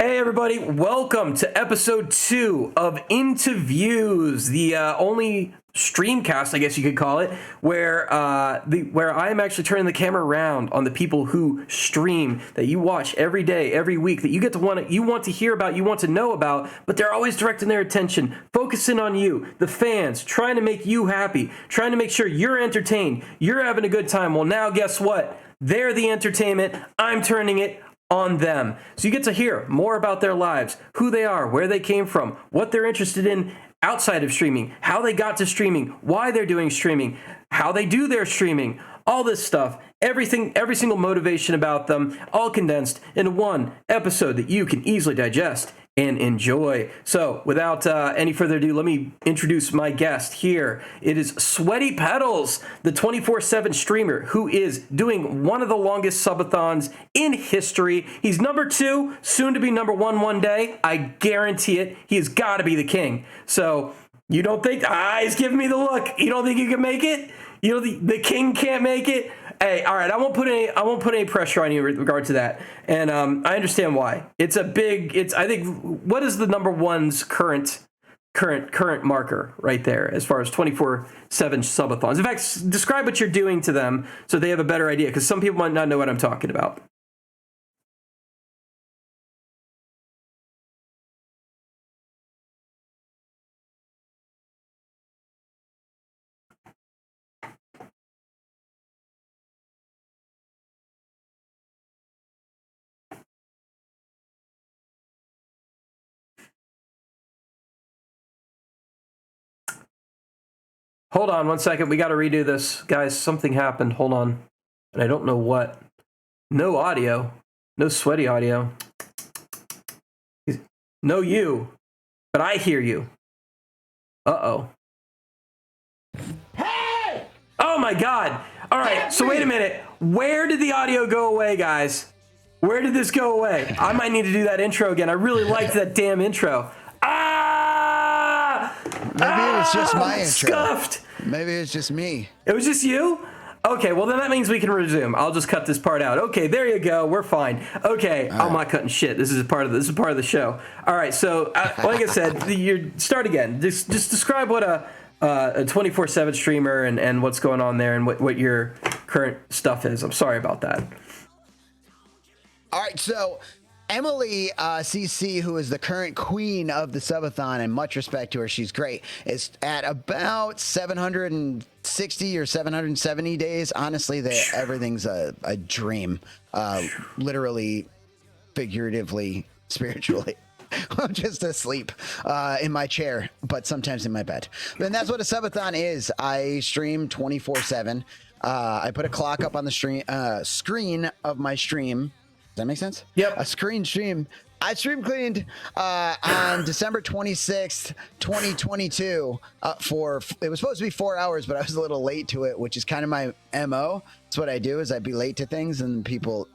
Hey everybody, welcome to episode 2 of IntoViews, the only streamcast, I guess you could call it, where I am actually turning the camera around on the people who stream, that you watch every day, every week, that you want to hear about, you want to know about, but they're always directing their attention, focusing on you, the fans, trying to make you happy, trying to make sure you're entertained, you're having a good time. Well, now guess what? They're the entertainment. I'm turning it on them. So you get to hear more about their lives, who they are, where they came from, what they're interested in outside of streaming, how they got to streaming, why they're doing streaming, how they do their streaming, all this stuff, everything, every single motivation about them, all condensed into one episode that you can easily digest and enjoy. So without any further ado, let me introduce my guest here. It is SweatyPedals, the 24/7 streamer who is doing one of the longest subathons in history. He's number 2, soon to be number 1 one day. I guarantee it. He has got to be the king. So you don't think, he's giving me the look. You don't think you can make it? You know, the king can't make it? Hey, all right, I won't put any pressure on you with regard to that, and I understand why. I think, what is the number one's current marker right there as far as 24/7 subathons? In fact, describe what you're doing to them so they have a better idea, because some people might not know what I'm talking about. Hold on one second. We got to redo this. Guys, something happened. Hold on. And I don't know what. No audio. No sweaty audio. No you. But I hear you. Uh-oh. Hey! Oh my God. All right. So wait a minute. Where did the audio go away, guys? Where did this go away? I might need to do that intro again. I really liked that damn intro. Maybe it was just my intro. Scuffed. Maybe it's just me. It was just you? Okay, well then that means we can resume. I'll just cut this part out. Okay, there you go. We're fine. Okay, I'm not cutting shit. This is part of the show. All right, so like I said, you start again. Just describe what a 24/7 streamer and what's going on there and what your current stuff is. I'm sorry about that. All right, so Emily CC, who is the current queen of the subathon, and much respect to her, she's great, is at about 760 or 770 days. Honestly, everything's a dream, literally, figuratively, spiritually. I'm just asleep in my chair, but sometimes in my bed. And that's what a subathon is. I stream 24/7. I put a clock up on the screen of my stream. Does that make sense? Yep. A stream. I stream cleaned on December 26th, 2022 it was supposed to be 4 hours, but I was a little late to it, which is kind of my MO. That's what I do, is I'd be late to things and people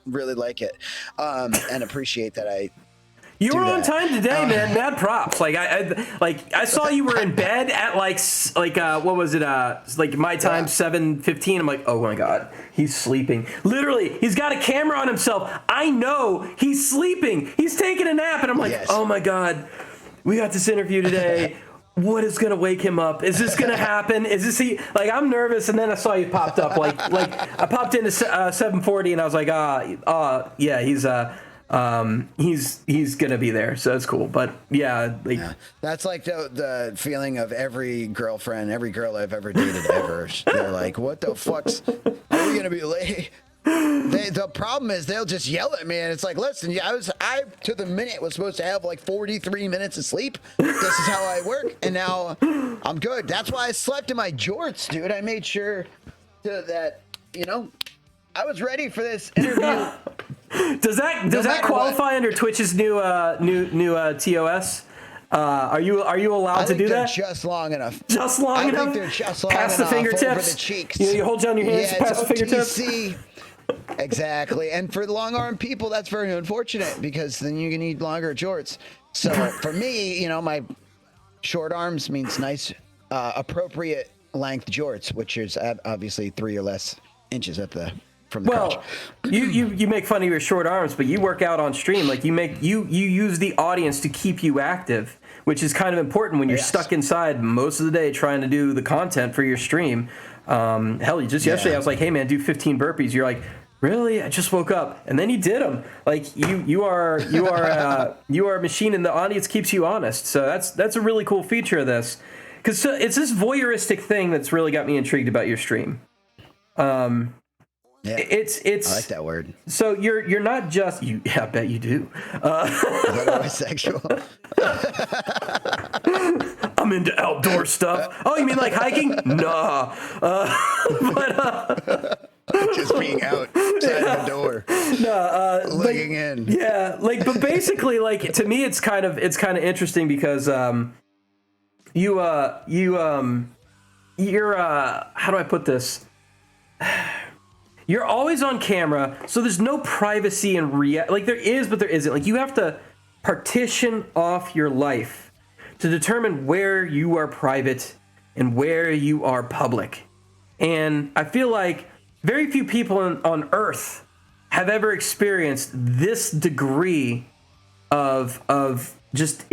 really like it and appreciate that You were on time today, man. Mad props. I saw you were in bed at what was it? Like my time, 7:15. I'm like, oh my God, he's sleeping. Literally, he's got a camera on himself. I know he's sleeping. He's taking a nap, and I'm like, oh my God, we got this interview today. What is gonna wake him up? Is this gonna happen? Is this he? Like, I'm nervous, and then I saw you popped up. Like I popped into 7:40, and I was like, yeah, he's gonna be there, so it's cool. But yeah, that's like the feeling of every girlfriend, every girl I've ever dated ever. They're like, what the fuck's, are we gonna be late? The problem is they'll just yell at me, and it's like, listen, I to the minute was supposed to have like 43 minutes of sleep. This is how I work, and now I'm good. That's why I slept in my jorts, dude. I made sure that I was ready for this interview. Does that qualify under Twitch's new TOS? Are you allowed to do that? Just long enough. Just long enough. I think they're just long past enough the fingertips. over the cheeks. You hold down your hands past the fingertips. Exactly. And for the long arm people, that's very unfortunate, because then you can need longer jorts. So for me, my short arms means nice, appropriate length jorts, which is at obviously 3 or less inches at the from the crotch. Well, you make fun of your short arms, but you work out on stream. Like you use the audience to keep you active, which is kind of important when you're stuck inside most of the day trying to do the content for your stream. Hell, just yesterday I was like, hey man, do 15 burpees. You're like, really? I just woke up, and then you did them. Like you are a machine, and the audience keeps you honest. So that's a really cool feature of this, because it's this voyeuristic thing that's really got me intrigued about your stream. Yeah, it's I like that word. So you're not just you. Yeah, I bet you do. Is that always sexual? I'm into outdoor stuff. Oh, you mean like hiking? Nah. Just being outside the door. No, looking in. Yeah, but basically, to me, it's kind of interesting because you're how do I put this? You're always on camera, so there's no privacy and there is, but there isn't. Like, you have to partition off your life to determine where you are private and where you are public. And I feel like very few people on Earth have ever experienced this degree of just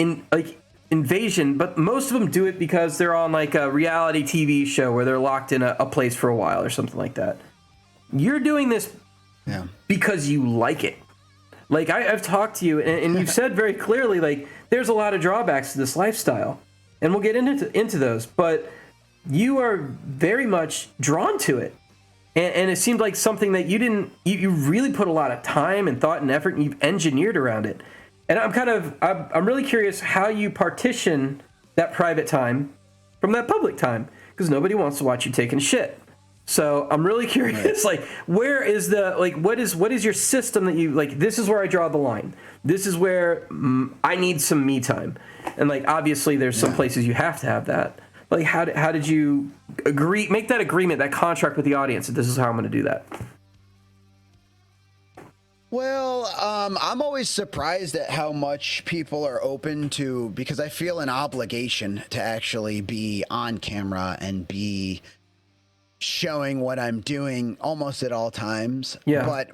invasion, but most of them do it because they're on like a reality TV show where they're locked in a place for a while or something like that. You're doing this because you like it. Like, I've talked to you, and you've said very clearly, like, there's a lot of drawbacks to this lifestyle, and we'll get into those, but you are very much drawn to it. And it seemed like something that you really put a lot of time and thought and effort, and you've engineered around it. And I'm really curious how you partition that private time from that public time, because nobody wants to watch you taking shit. So I'm really curious, like, where is what is your system that you, like, this is where I draw the line. This is where I need some me time. And, like, obviously there's some places you have to have that. Like, how did you make that agreement, that contract with the audience that this is how I'm going to do that? Well, I'm always surprised at how much people are open to, because I feel an obligation to actually be on camera and be showing what I'm doing almost at all times. Yeah. But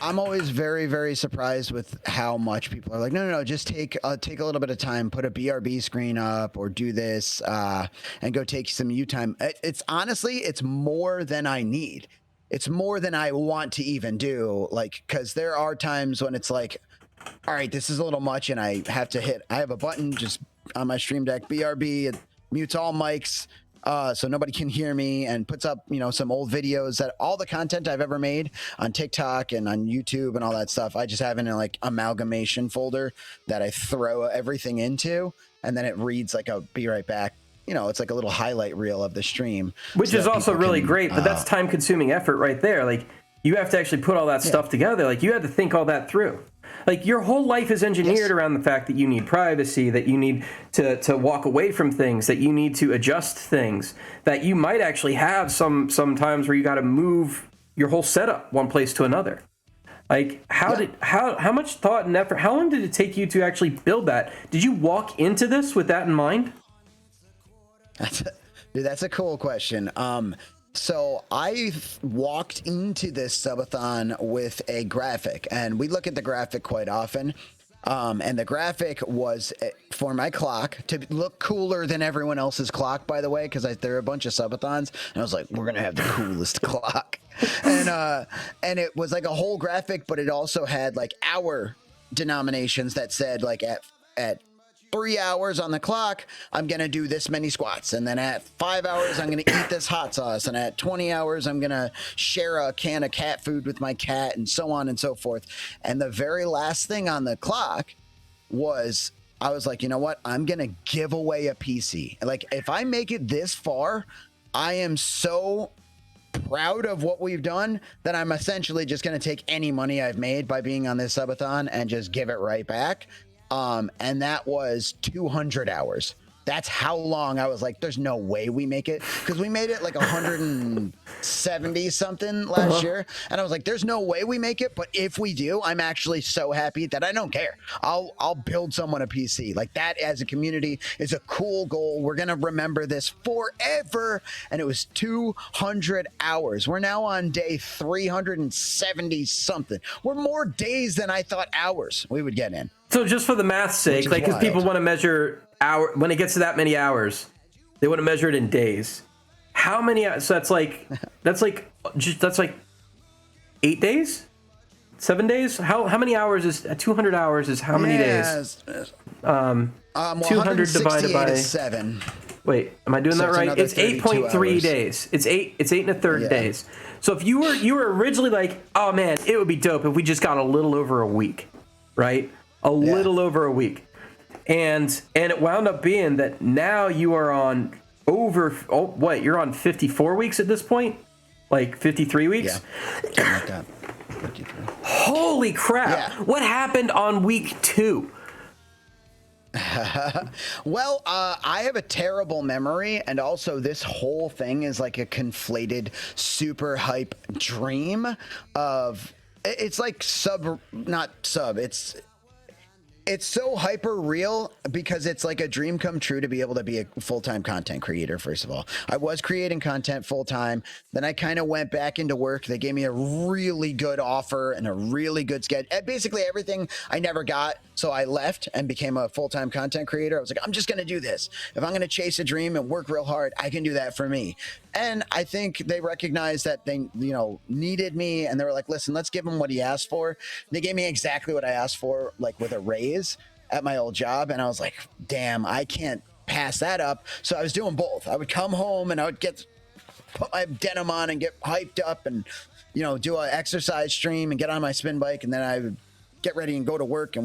I'm always very, very surprised with how much people are like, no, just take a little bit of time, put a BRB screen up, or do this, and go take some you time. It's honestly, it's more than I need. It's more than I want to even do. Like, because there are times when it's like, all right, this is a little much, and I have a button just on my Stream Deck, BRB, it mutes all mics, so nobody can hear me, and puts up, some old videos, that all the content I've ever made on TikTok and on YouTube and all that stuff, I just have in a like amalgamation folder that I throw everything into, and then it reads like a be right back. It's like a little highlight reel of the stream. Which is also really great, but that's time consuming effort right there. Like, you have to actually put all that stuff together. Like, you had to think all that through. Like, your whole life is engineered around the fact that you need privacy, that you need to walk away from things, that you need to adjust things, that you might actually have some times where you got to move your whole setup one place to another. Like, how much thought and effort, how long did it take you to actually build that? Did you walk into this with that in mind? That's a cool question. So I walked into this subathon with a graphic, and we look at the graphic quite often. And the graphic was for my clock to look cooler than everyone else's clock, by the way, because there are a bunch of subathons, and I was like, we're going to have the coolest clock. And it was like a whole graphic, but it also had like hour denominations that said, like, at 3 hours on the clock, I'm going to do this many squats. And then at 5 hours, I'm going to eat this hot sauce. And at 20 hours, I'm going to share a can of cat food with my cat, and so on and so forth. And the very last thing on the clock was, I was like, you know what? I'm going to give away a PC. Like, if I make it this far, I am so proud of what we've done that I'm essentially just going to take any money I've made by being on this subathon and just give it right back. And that was 200 hours. That's how long I was like, there's no way we make it. Because we made it like 110 70 something last year, and I was like, there's no way we make it, but if we do, I'm actually so happy that I don't care. I'll build someone a PC. Like, that as a community is a cool goal. We're gonna remember this forever. And it was 200 hours. We're now on day 370 something. We're more days than I thought hours we would get in. So just for the math's sake, like, because people want to measure when it gets to that many hours, they want to measure it in days. How many? So that's like 8 days, 7 days. How many hours is 200 hours? Is how many days? 200 divided by 7. Wait, am I doing that right? It's 8.3 days. It's 8 and a third days. So if you were originally like, oh man, it would be dope if we just got a little over a week, right? A little over a week, and it wound up being that now you are on you're on 54 weeks at this point, like 53 weeks. Yeah, like that. 53. Holy crap! Yeah. What happened on week 2? Well, I have a terrible memory, and also this whole thing is like a conflated super hype dream of, it's like it's so hyper real because it's like a dream come true to be able to be a full-time content creator. First of all, I was creating content full-time. Then I kind of went back into work. They gave me a really good offer and a really good schedule. Basically everything I never got. So I left and became a full-time content creator. I was like, I'm just going to do this. If I'm going to chase a dream and work real hard, I can do that for me. And I think they recognized that they, needed me, and they were like, listen, let's give him what he asked for. They gave me exactly what I asked for, like with a raise at my old job. And I was like, damn, I can't pass that up. So I was doing both. I would come home and I would put my denim on and get hyped up and, do an exercise stream and get on my spin bike. And then I would get ready and go to work,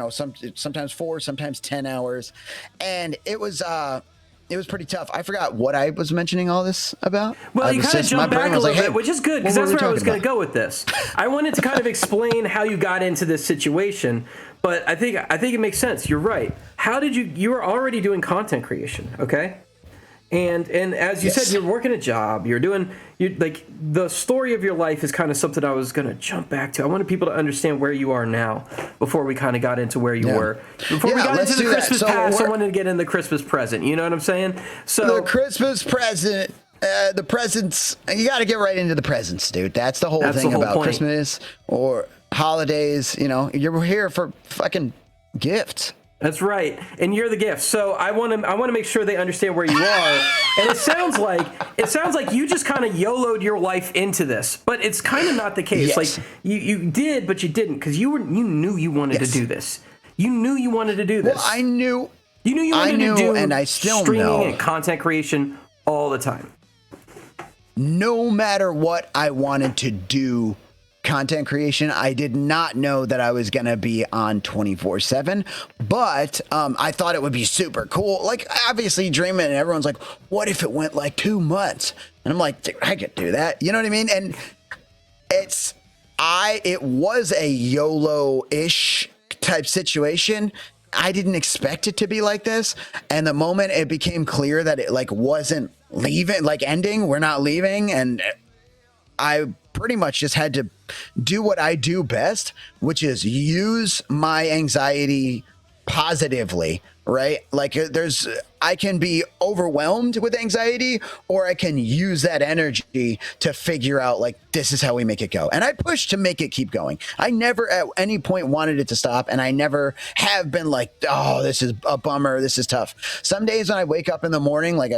sometimes 4, sometimes 10 hours. And it was pretty tough. I forgot what I was mentioning all this about. Well, you kind of jumped back a little bit, which is good, because that's where I was going to go with this. I wanted to kind of explain how you got into this situation, but I think it makes sense. You're right. How did you were already doing content creation, okay? And as you said, you're working a job. You're like, the story of your life is kind of something I was going to jump back to. I wanted people to understand where you are now before we kind of got into where you were. Before we got into the Christmas past, I wanted to get in the Christmas present. You know what I'm saying? So the Christmas present, the presents, you got to get right into the presents, dude. That's the whole thing about Christmas or holidays. You're here for fucking gifts. That's right, and you're the gift. So I want to make sure they understand where you are. And it sounds like you just kind of YOLO'd your life into this, but it's kind of not the case. Yes. Like you did, but you didn't, because you knew you wanted to do this. You knew you wanted to do this. Well, I knew. You knew you wanted to do, and I still streaming know, and content creation all the time. No matter what I wanted to do. Content creation, I did not know that I was going to be on 24/7, but I thought it would be super cool. Like, obviously dreaming, and everyone's like, what if it went like 2 months? And I'm like, I could do that. You know what I mean? And it was a YOLO-ish type situation. I didn't expect it to be like this. And the moment it became clear that it wasn't ending, we're not leaving. And I pretty much just had to do what I do best, which is use my anxiety positively, right? Like, I can be overwhelmed with anxiety, or I can use that energy to figure out, like, this is how we make it go. And I push to make it keep going. I never at any point wanted it to stop. And I never have been like, oh, this is a bummer. This is tough. Some days when I wake up in the morning, like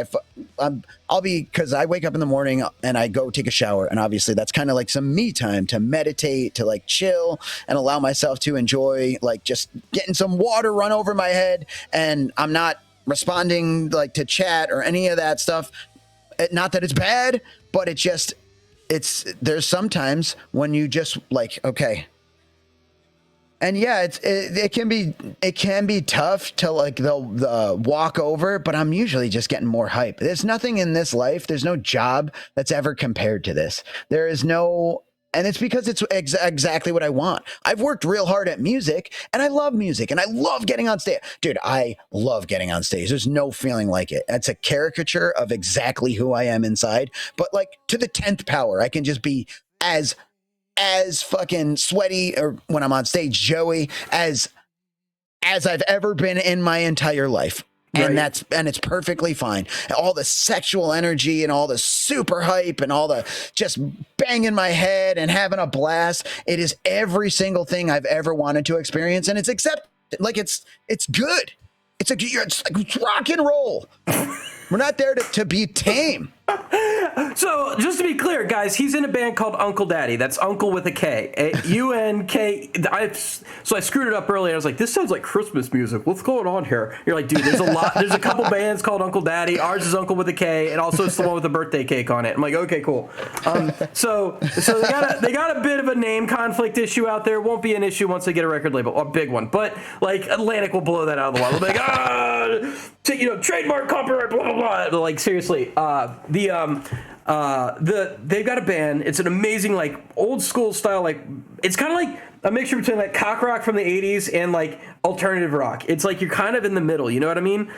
because I wake up in the morning and I go take a shower. And obviously that's kind of like some me time to meditate, to like chill and allow myself to enjoy, like, just getting some water run over my head. And I'm not responding like to chat or any of that stuff. Not that it's bad, but there's sometimes when you just like, okay. And yeah, it can be tough to like the walk over, but I'm usually just getting more hype. There's nothing in this life. There's no job that's ever compared to this. There is no And it's because it's exactly what I want. I've worked real hard at music, and I love music, and I love getting on stage. Dude, I love getting on stage. There's no feeling like it. It's a caricature of exactly who I am inside, but like to the 10th power. I can just be as fucking sweaty, or when I'm on stage, Joey, as I've ever been in my entire life. And Right. it's perfectly fine. All the sexual energy and all the super hype and all the just banging my head and having a blast. It is every single thing I've ever wanted to experience, and it's like it's good. It's like rock and roll. We're not there to be tame. So, just to be clear, guys, he's in a band called Unkle Daddy. That's Uncle with a K. U-N-K. So I screwed it up earlier. I was like, this sounds like Christmas music. What's going on here? You're like, dude, there's a lot. There's a couple bands called Unkle Daddy. Ours is Uncle with a K, and also it's the one with the birthday cake on it. I'm like, okay, cool. So they got a bit of a name conflict issue out there. Won't be an issue once they get a record label, a big one. But like Atlantic will blow that out of the water. They'll be like, trademark, copyright, blah blah blah. They're like, seriously, they've got a band. It's an amazing, like, old school style, like, it's kind of like a mixture between like cock rock from the 80s and like alternative rock. It's like you're kind of in the middle, you know what I mean?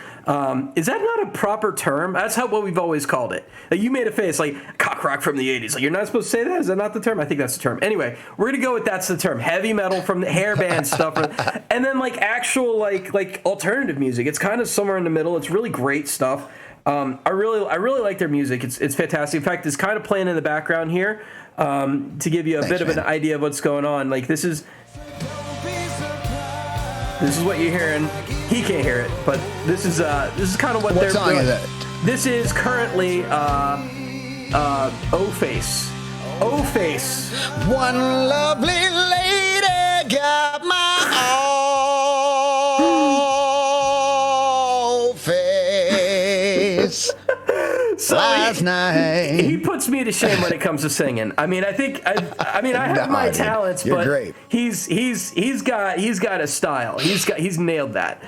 Is that not a proper term? That's what we've always called it. Like, you made a face like cock rock from the 80s. Like, you're not supposed to say that? Is that not the term? I think that's the term. Anyway, we're gonna go with that's the term. Heavy metal from the hair band stuff, and then like actual like alternative music. It's kind of somewhere in the middle. It's really great stuff. I really like their music. It's fantastic. In fact, it's kind of playing in the background here to give you a bit of an idea of what's going on. Like, this is what you're hearing. He can't hear it, but this is kind of what they're song doing. is it? This is currently O-Face. O-Face. One lovely lady got my face So last night. he puts me to shame when it comes to singing. I mean, I have my dude, talents, you're but great. he's got a style. He's nailed that.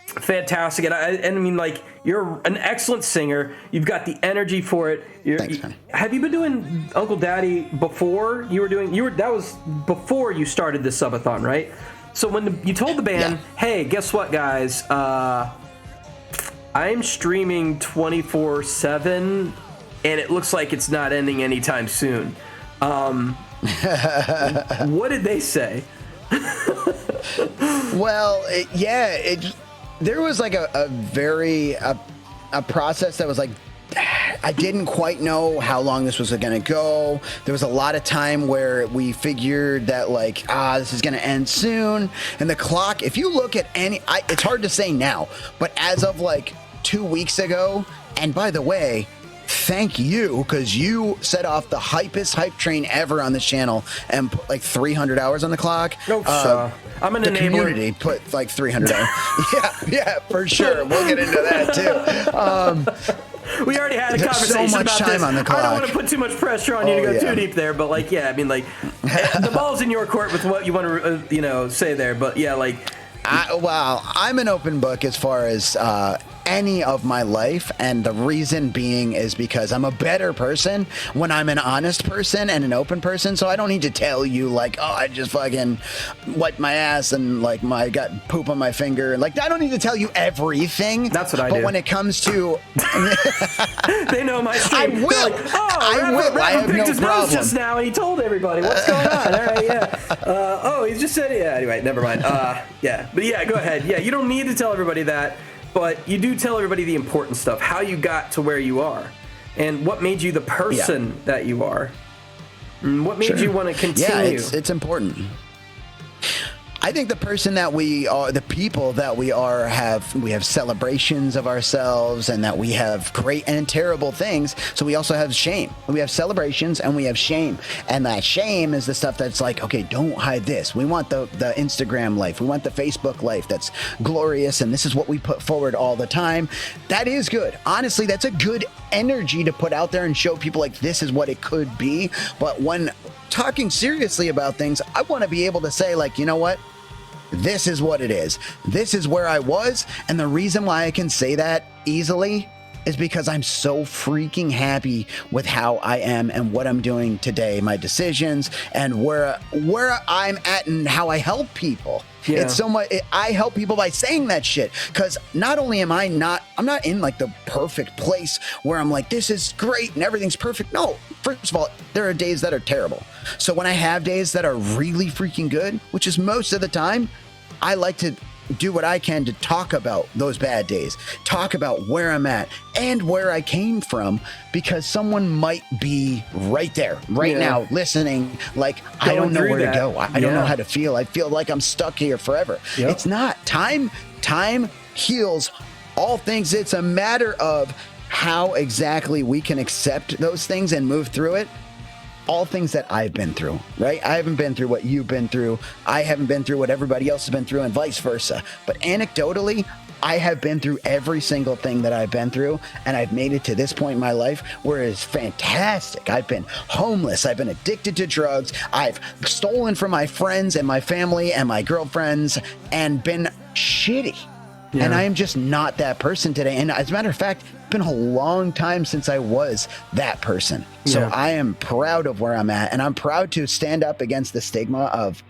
Fantastic, and I mean, like, you're an excellent singer. You've got the energy for it. Thanks, man. Have you been doing Unkle Daddy before? That was before you started this subathon, right? So when you told the band, hey, guess what, guys? I'm streaming 24/7, and it looks like it's not ending anytime soon. What did they say? Well, there was like a process that was like, I didn't quite know how long this was going to go. There was a lot of time where we figured that like, this is going to end soon. And the clock, if you look at it's hard to say now, but as of like 2 weeks ago, and by the way, thank you, because you set off the hypest hype train ever on this channel and put like 300 hours on the clock. I'm an The enabler. community put like 300 hours. yeah, for sure. We'll get into that too. We already had a There's so conversation much about time this. on the I don't clock. want to put too much pressure on you to go too deep there, but like, yeah, I mean, like, the ball's in your court with what you want to, say there. But yeah, like, I'm an open book as far as any of my life, and the reason being is because I'm a better person when I'm an honest person and an open person. So I don't need to tell you like, I just fucking wiped my ass and like I got poop on my finger. Like, I don't need to tell you everything. That's what I do. But when it comes to they know my stream. I will. They're like, I will. Rafa I have picked no his nose problem. just now, and he told everybody what's going on. All right, yeah. He just said, yeah. Anyway, never mind. Yeah, but yeah, go ahead. Yeah, you don't need to tell everybody that, but you do tell everybody the important stuff, how you got to where you are, and what made you the person that you are, and what made you want to continue. Yeah, it's important. I think the person that we are, the people that we are, we have celebrations of ourselves, and that we have great and terrible things. So we also have shame. We have celebrations and we have shame. And that shame is the stuff that's like, okay, don't hide this. We want the Instagram life. We want the Facebook life that's glorious, and this is what we put forward all the time. That is good. Honestly, that's a good energy to put out there and show people like this is what it could be. But when talking seriously about things, I want to be able to say like, you know what? This is what it is. This is where I was. And the reason why I can say that easily is because I'm so freaking happy with how I am and what I'm doing today, my decisions, and where I'm at and how I help people. Yeah. It's so much. I help people by saying that shit, because not only I'm not in like the perfect place where I'm like, this is great and everything's perfect. No, first of all, there are days that are terrible. So when I have days that are really freaking good, which is most of the time, I like to do what I can to talk about those bad days, talk about where I'm at and where I came from, because someone might be right there, right now, listening, like, I don't know where to go. I don't know how to feel. I feel like I'm stuck here forever. Yep. It's not. Time heals all things. It's a matter of how exactly we can accept those things and move through it. All things that I've been through, right? I haven't been through what you've been through. I haven't been through what everybody else has been through, and vice versa. But anecdotally, I have been through every single thing that I've been through, and I've made it to this point in my life where it's fantastic. I've been homeless. I've been addicted to drugs. I've stolen from my friends and my family and my girlfriends and been shitty. Yeah. And I am just not that person today. And as a matter of fact, it's been a long time since I was that person. So I am proud of where I'm at, and I'm proud to stand up against the stigma of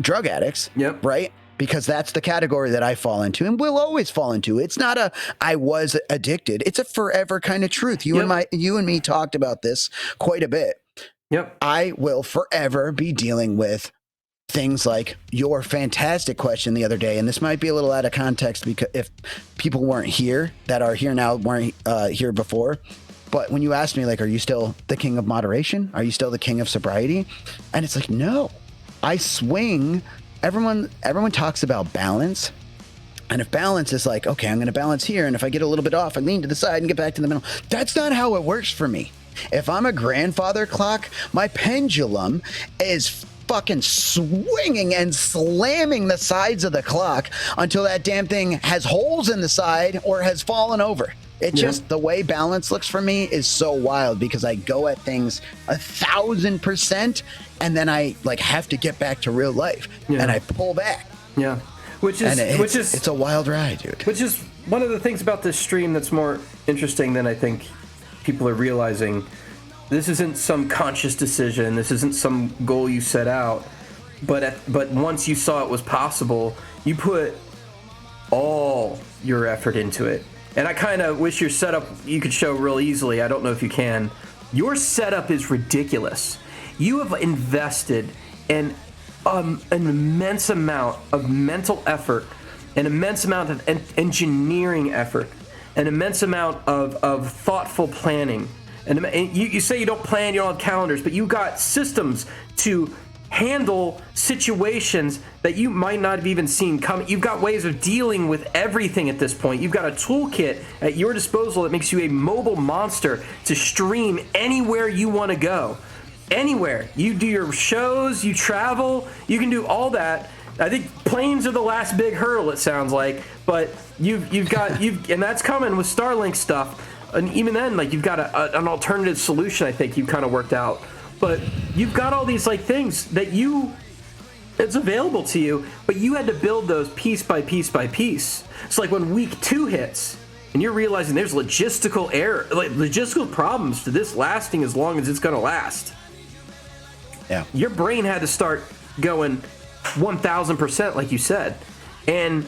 drug addicts, right? Because that's the category that I fall into and will always fall into. It's not a I was addicted. It's a forever kind of truth. You and me talked about this quite a bit. I will forever be dealing with things like your fantastic question the other day, and this might be a little out of context because if people weren't here that are here now, weren't here before, but when you asked me, like, are you still the king of moderation? Are you still the king of sobriety? And it's like, no, I swing. Everyone talks about balance. And if balance is like, okay, I'm going to balance here, and if I get a little bit off, I lean to the side and get back to the middle. That's not how it works for me. If I'm a grandfather clock, my pendulum is fucking swinging and slamming the sides of the clock until that damn thing has holes in the side or has fallen over. It just, the way balance looks for me is so wild, because I go at things 1,000% and then I like have to get back to real life and I pull back. It's a wild ride, dude. Which is one of the things about this stream that's more interesting than I think people are realizing. This isn't some conscious decision. This isn't some goal you set out. But once you saw it was possible, you put all your effort into it. And I kind of wish your setup you could show real easily. I don't know if you can. Your setup is ridiculous. You have invested in an immense amount of mental effort, an immense amount of engineering effort, an immense amount of thoughtful planning. And you say you don't plan, you don't have calendars, but you got systems to handle situations that you might not have even seen coming. You've got ways of dealing with everything at this point. You've got a toolkit at your disposal that makes you a mobile monster to stream anywhere you want to go. Anywhere. You do your shows, you travel, you can do all that. I think planes are the last big hurdle, it sounds like, but you've got and that's coming with Starlink stuff. And even then, like, you've got an alternative solution, I think you've kind of worked out. But you've got all these, like, things that it's available to you, but you had to build those piece by piece by piece. So, like, when week 2 hits, and you're realizing there's logistical problems to this lasting as long as it's going to last. Yeah. Your brain had to start going 1,000%, like you said. And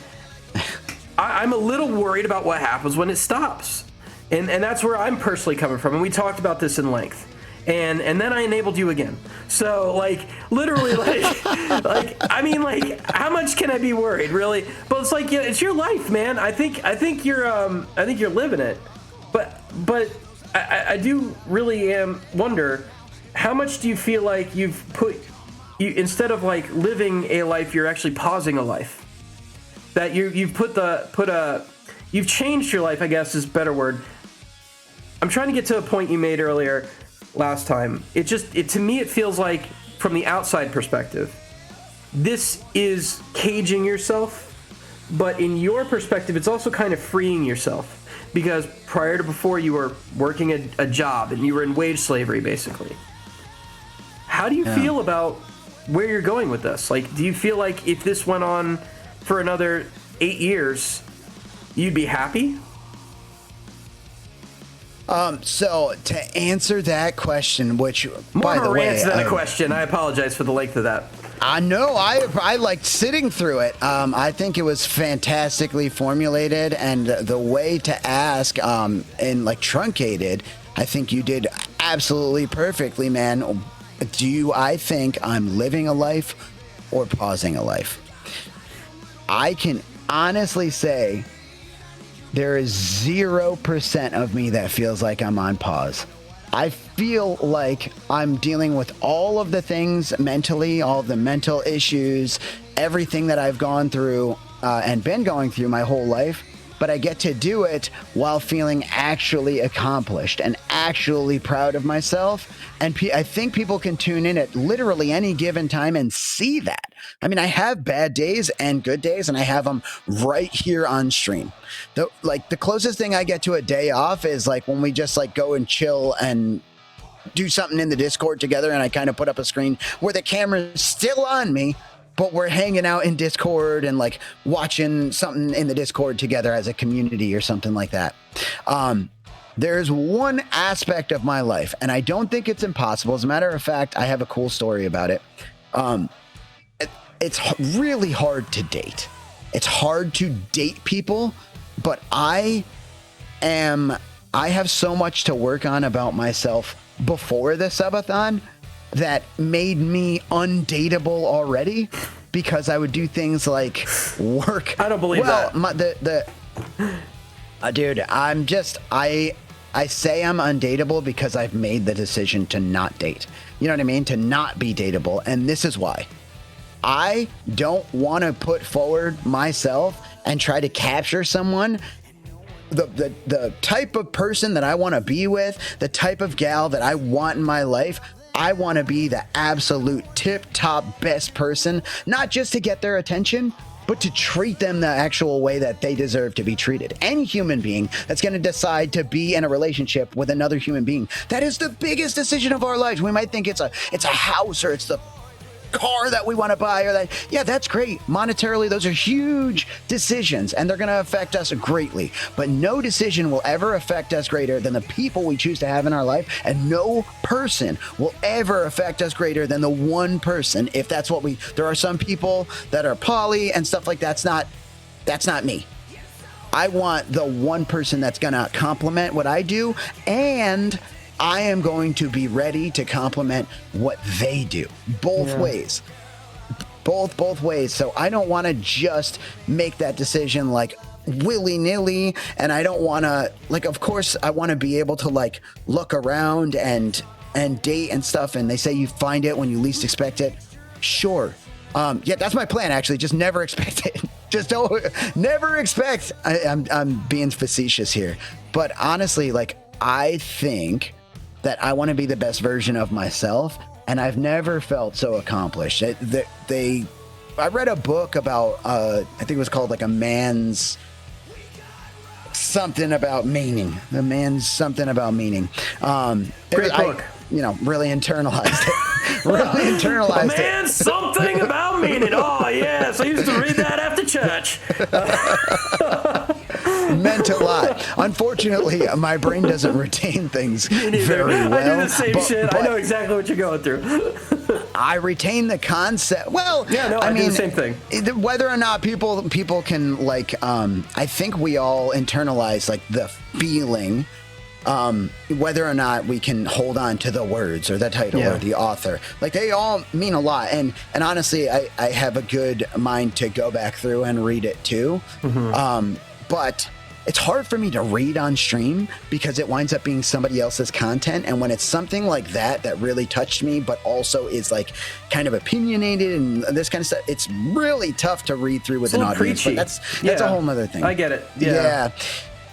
I'm a little worried about what happens when it stops. And that's where I'm personally coming from. And we talked about this in length. And then I enabled you again. So, like, literally, like, I mean, like, how much can I be worried, really? But it's like, it's your life, man. I think you're living it. But I do really wonder, how much do you feel like you instead of like living a life, you're actually pausing a life? That you've you've changed your life, I guess is a better word. I'm trying to get to a point you made earlier last time. To me, it feels like, from the outside perspective, this is caging yourself, but in your perspective, it's also kind of freeing yourself, because prior to before, you were working a job and you were in wage slavery, basically. How do you feel about where you're going with this? Like, do you feel like if this went on for another 8 years, you'd be happy? So to answer that question, which More by of a the way, rant than a question. I apologize for the length of that. I know I liked sitting through it. I think it was fantastically formulated, and the way to ask and like truncated, I think you did absolutely perfectly, man. I think I'm living a life or pausing a life? I can honestly say there is 0% of me that feels like I'm on pause. I feel like I'm dealing with all of the things mentally, all of the mental issues, everything that I've gone through and been going through my whole life, but I get to do it while feeling actually accomplished and actually proud of myself. And I think people can tune in at literally any given time and see that. I mean, I have bad days and good days, and I have them right here on stream. The closest thing I get to a day off is like when we just like go and chill and do something in the Discord together, and I kind of put up a screen where the camera's still on me, but we're hanging out in Discord and like watching something in the Discord together as a community or something like that. There's one aspect of my life, and I don't think it's impossible. As a matter of fact, I have a cool story about it. It's really hard to date. It's hard to date people, but I have so much to work on about myself before the subathon that made me undateable already, because I would do things like work. I don't believe that. Dude, I say I'm undateable because I've made the decision to not date. You know what I mean? To not be dateable. And this is why. I don't want to put forward myself and try to capture someone. The type of person that I want to be with, the type of gal that I want in my life, I want to be the absolute tip-top best person, not just to get their attention, but to treat them the actual way that they deserve to be treated. Any human being that's going to decide to be in a relationship with another human being, that is the biggest decision of our lives. We might think it's a house, or it's the car that we want to buy, or that. Yeah, that's great. Monetarily, those are huge decisions, and they're going to affect us greatly. But no decision will ever affect us greater than the people we choose to have in our life, and no person will ever affect us greater than the one person. If that's what there are some people that are poly and stuff like that. That's not me. I want the one person that's going to complement what I do, and I am going to be ready to compliment what they do. Both ways. Both ways. So I don't want to just make that decision like willy-nilly, and I don't want to, like, of course I want to be able to like look around and date and stuff, and they say you find it when you least expect it. Sure. Yeah, that's my plan, actually. Just never expect it. Just never expect. I'm being facetious here, but honestly, like, I think that I want to be the best version of myself, and I've never felt so accomplished. I read a book about, I think it was called like A Man's Something About Meaning. The Man's Something About Meaning. Great book. Really internalized it. Really internalized it. A Man's Something About Meaning. Oh, yes. I used to read that after church. Meant a lot. Unfortunately, my brain doesn't retain things very well. I do the same shit. I know exactly what you're going through. I retain the concept. Well, yeah, no, I mean, do the same thing. Whether or not people can like, I think we all internalize like the feeling. Whether or not we can hold on to the words or the title or the author, like they all mean a lot. And honestly, I have a good mind to go back through and read it too. Mm-hmm. But it's hard for me to read on stream because it winds up being somebody else's content. And when it's something like that really touched me, but also is like kind of opinionated and this kind of stuff, it's really tough to read through with an audience. But that's a whole nother thing. I get it. Yeah.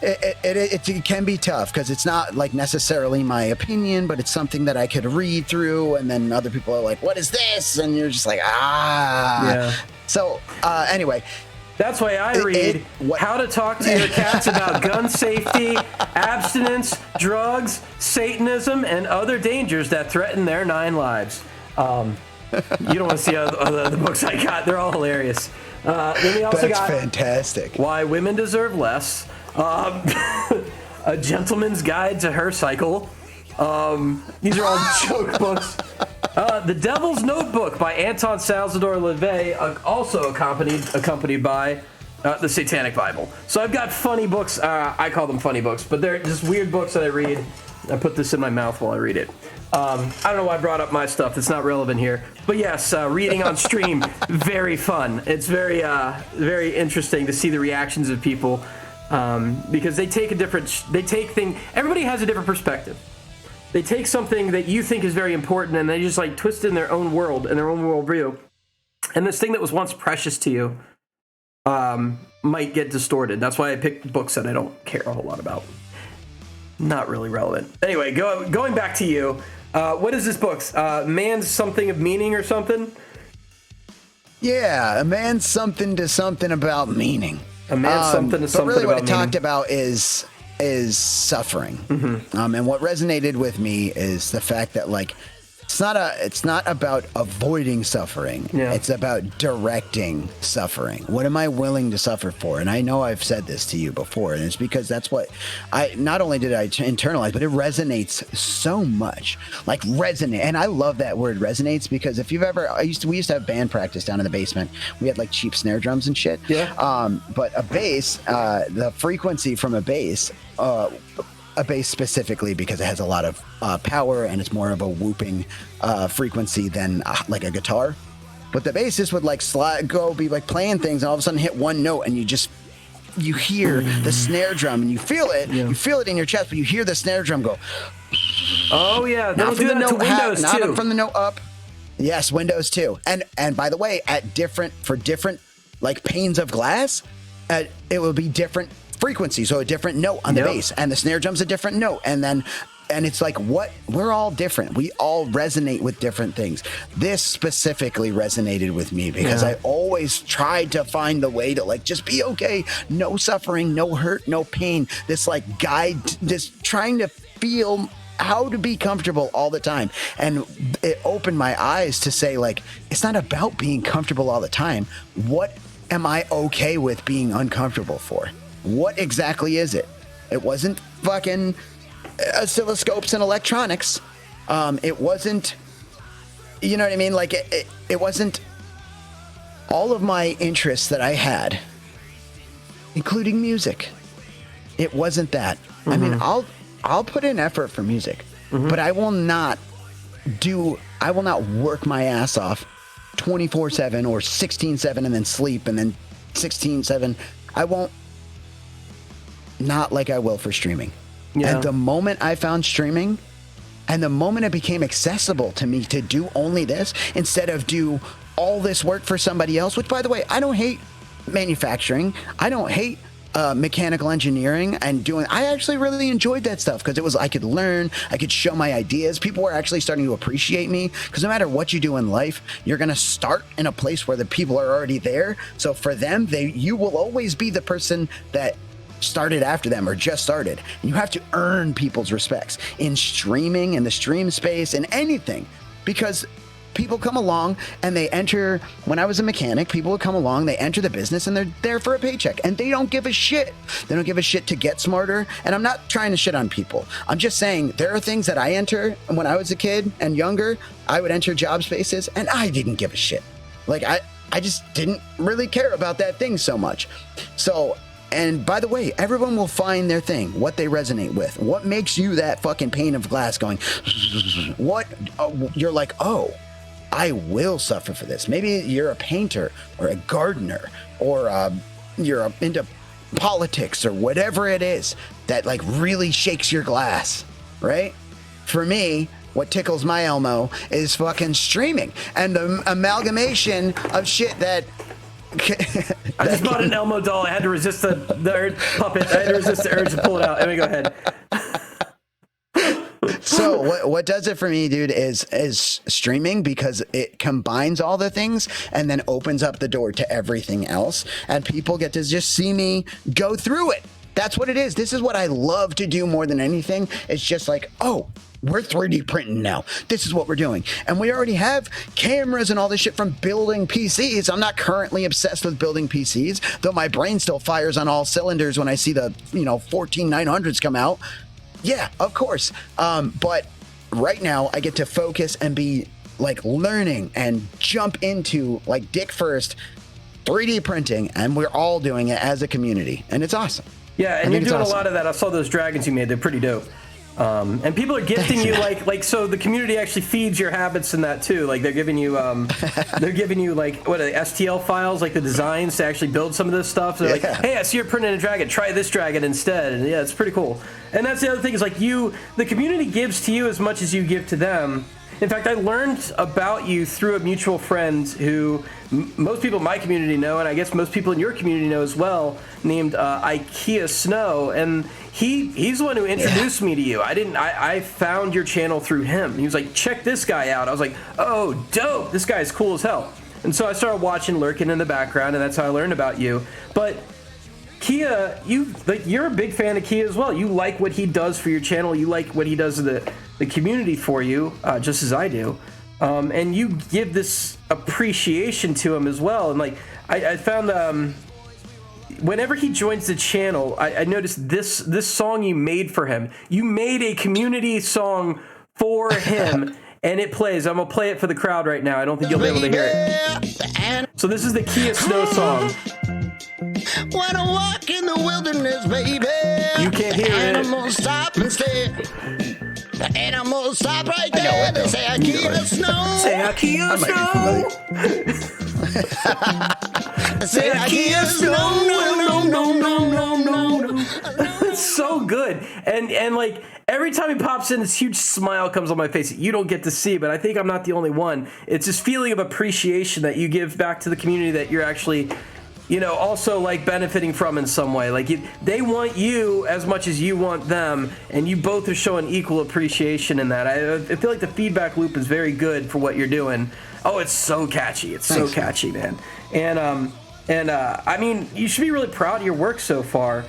It can be tough because it's not like necessarily my opinion, but it's something that I could read through, and then other people are like, what is this? And you're just like, Yeah. So anyway. That's why I read How to Talk to Your Cats About Gun Safety, Abstinence, Drugs, Satanism, and Other Dangers That Threaten Their 9 Lives. You don't want to see the books I got. They're all hilarious. Then we also got fantastic. Why Women Deserve Less. A Gentleman's Guide to Her Cycle. These are all joke books. The Devil's Notebook by Anton Salvador LaVey, also accompanied by the Satanic Bible. So I've got funny books. I call them funny books, but they're just weird books that I read. I put this in my mouth while I read it. I don't know why I brought up my stuff. It's not relevant here. But yes, reading on stream, very fun. It's very interesting to see the reactions of people because they take everybody has a different perspective. They take something that you think is very important and they just like twist it in their own world, in their own worldview. And this thing that was once precious to you might get distorted. That's why I picked books that I don't care a whole lot about. Not really relevant. Anyway, going back to you. What is this book? Man's Something of Meaning or something? Yeah, a man's something to something about meaning. A man's something to something but really about what it meaning. talked about is suffering. Mm-hmm. And what resonated with me is the fact that like it's not about avoiding suffering. Yeah. It's about directing suffering. What am I willing to suffer for? And I know I've said this to you before, and it's because that's what not only did I internalize, but it resonates so much. Like resonate. And I love that word resonates because if you've ever, we used to have band practice down in the basement. We had like cheap snare drums and shit. Yeah. But a bass, the frequency from a bass specifically because it has a lot of power and it's more of a whooping frequency than like a guitar. But the bassist would like be like playing things and all of a sudden hit one note and you hear the snare drum and you feel it. Yeah. You feel it in your chest, but you hear the snare drum go. Oh yeah, not from the note Windows not too. From the note up. Yes, Windows too. And by the way, for different like panes of glass, it will be different frequency, so a different note on the bass, and the snare drum's a different note, and it's like we're all different. We all resonate with different things. This specifically resonated with me because I always tried to find the way to like just be okay, no suffering, no hurt, no pain. This like guide, this trying to feel how to be comfortable all the time. And it opened my eyes to say like, it's not about being comfortable all the time. What am I okay with being uncomfortable for? What exactly is it? It wasn't fucking oscilloscopes and electronics. It wasn't, you know what I mean? Like it wasn't all of my interests that I had, including music. It wasn't that. Mm-hmm. I mean, I'll put in effort for music, but I will not work my ass off 24/7 or 16/7 and then sleep and then 16/7. I won't. Not like I will for streaming. Yeah. And the moment I found streaming and the moment it became accessible to me to do only this instead of do all this work for somebody else, which by the way, I don't hate manufacturing. I don't hate mechanical engineering and I actually really enjoyed that stuff because I could learn, I could show my ideas. People were actually starting to appreciate me because no matter what you do in life, you're going to start in a place where the people are already there. So for them, you will always be the person that started after them or just started. And you have to earn people's respects in streaming, in the stream space, in anything, because people come along and they enter. When I was a mechanic, people would come along, they enter the business and they're there for a paycheck and they don't give a shit. They don't give a shit to get smarter. And I'm not trying to shit on people. I'm just saying there are things that I enter. And when I was a kid and younger, I would enter job spaces and I didn't give a shit. Like I just didn't really care about that thing so much. So, and by the way, everyone will find their thing, what they resonate with. What makes you that fucking pane of glass going, what, you're like, oh, I will suffer for this. Maybe you're a painter or a gardener or you're into politics or whatever it is that like really shakes your glass, right? For me, what tickles my Elmo is fucking streaming and the amalgamation of shit that I just bought an Elmo doll. I had to resist the puppet. I had to resist the urge to pull it out. Let me go ahead. So what does it for me, dude, is streaming because it combines all the things and then opens up the door to everything else. And people get to just see me go through it. That's what it is. This is what I love to do more than anything. It's just like, oh, we're 3D printing now. This is what we're doing. And we already have cameras and all this shit from building PCs. I'm not currently obsessed with building PCs, though my brain still fires on all cylinders when I see the, 14900s come out. Yeah, of course. But right now I get to focus and be like learning and jump into like dick first 3D printing, and we're all doing it as a community, and it's awesome. Yeah, and you're doing a lot of that. I saw those dragons you made. They're pretty dope. And people are gifting you so the community actually feeds your habits in that too. Like they're giving you like what are they, STL files, like the designs to actually build some of this stuff. They're like, hey, I see you're printing a dragon. Try this dragon instead. And yeah, it's pretty cool. And that's the other thing is like the community gives to you as much as you give to them. In fact, I learned about you through a mutual friend who most people in my community know, and I guess most people in your community know as well, named IKEA Snow, and he's the one who introduced me to you. I found your channel through him. He was like, check this guy out. I was like, oh, dope. This guy's cool as hell. And so I started watching, lurking in the background, and that's how I learned about you. But Kia, you're a big fan of Kia as well. You like what he does for your channel. You like what he does to the community for you, just as I do. And you give this appreciation to him as well. And like I found whenever he joins the channel, I noticed this song you made for him. You made a community song for him. And it plays. I'm gonna play it for the crowd right now. I don't think you'll be able to hear it. So this is the Kia Snow song. When I walk in the wilderness, baby, you can't hear the it. animals stop and stare. The animals stop right there. They say, IKEA Snow. Say IKEA Snow. Say IKEA Snow. No. It's so good. And like every time he pops in, this huge smile comes on my face that you don't get to see, but I think I'm not the only one. It's this feeling of appreciation that you give back to the community that you're actually, also like benefiting from in some way. Like they want you as much as you want them, and you both are showing equal appreciation in that. I feel like the feedback loop is very good for what you're doing. Oh, it's so catchy. It's so catchy, man. And I mean, you should be really proud of your work so far.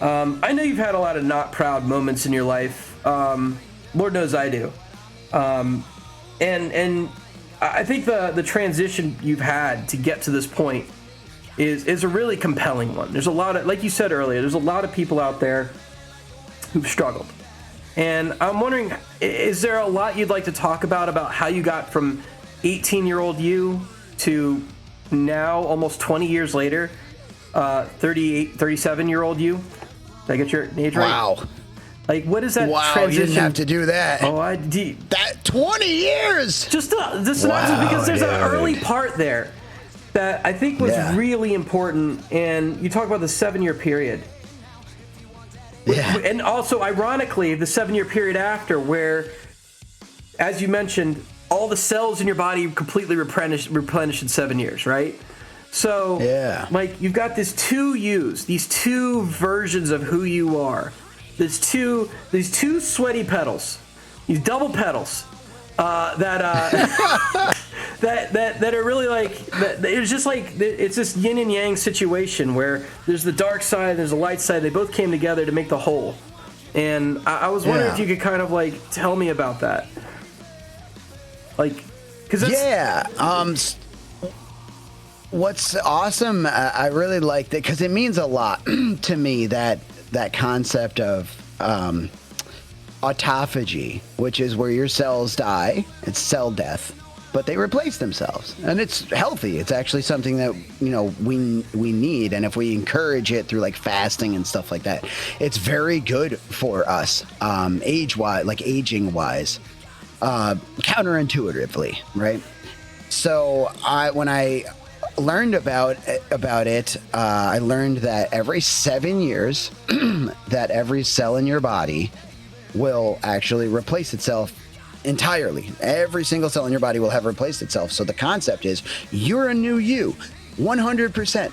I know you've had a lot of not proud moments in your life. Lord knows I do. And I think the transition you've had to get to this point is a really compelling one. There's a lot of, like you said earlier, there's a lot of people out there who've struggled. And I'm wondering, is there a lot you'd like to talk about how you got from 18-year-old you to now, almost 20 years later, 37-year-old you? Did I get your age right? Wow. Like, what is that transition? You didn't have to do that. Oh, I did. That 20 years! Just because there's an early part there that I think was really important, and you talk about the 7-year period. Yeah. And also, ironically, the 7-year period after, where, as you mentioned, all the cells in your body completely replenish in 7 years, right? So, like, you've got these two versions of who you are. These two sweaty pedals, these double pedals, that are really like, it's just like, it's this yin and yang situation where there's the dark side, there's the light side. They both came together to make the whole. And I was wondering if you could kind of like tell me about that. Like, because what's awesome, I really like that because it means a lot to me, that concept of autophagy, which is where your cells die. It's cell death, but they replace themselves, and it's healthy. It's actually something that we need, and if we encourage it through like fasting and stuff like that, it's very good for us, aging wise, counterintuitively, right? So when I learned about it, I learned that every 7 years, that every cell in your body will actually replace itself entirely. Every single cell in your body will have replaced itself. So the concept is you're a new you, 100%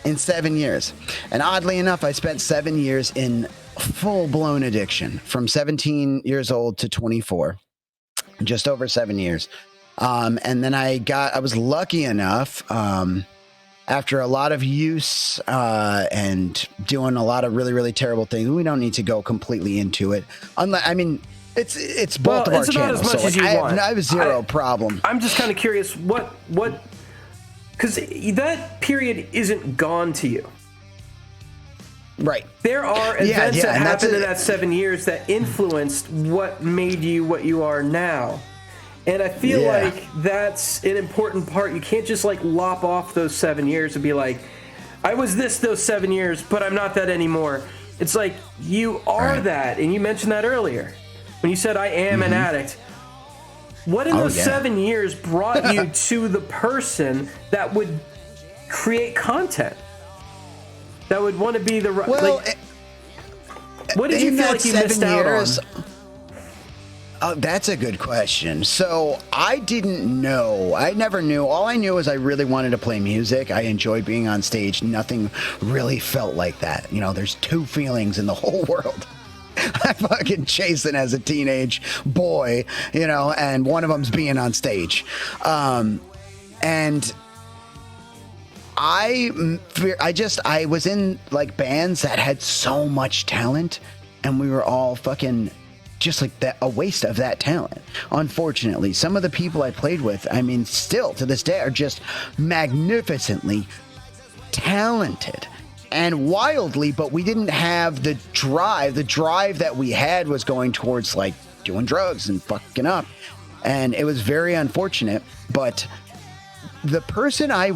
in 7 years. And oddly enough, I spent 7 years in full-blown addiction from 17 years old to 24, just over 7 years. And then I was lucky enough, after a lot of use, and doing a lot of really, really terrible things. We don't need to go completely into it. It's both of our it's not channels. as much So as you I want. have zero problem. I'm just kind of curious what because that period isn't gone to you. Right. There are events that and that's happened in that 7 years that influenced what made you what you are now. And I feel like that's an important part. You can't just like lop off those 7 years and be like, I was this those 7 years, but I'm not that anymore. It's like you are that, and you mentioned that earlier when you said I am an addict. What in those 7 years brought you to the person that would create content? That would want to be the what did you feel like you missed out on? Oh, that's a good question. So I didn't know. I never knew. All I knew is I really wanted to play music. I enjoyed being on stage. Nothing really felt like that. You know, there's two feelings in the whole world. I fucking chasing as a teenage boy, you know, and one of them's being on stage. And I was in like bands that had so much talent, and we were all fucking just like that, a waste of that talent. Unfortunately, some of the people I played with, I mean, still to this day are just magnificently talented and wildly, but we didn't have the drive. The drive that we had was going towards like doing drugs and fucking up. And it was very unfortunate, but the person I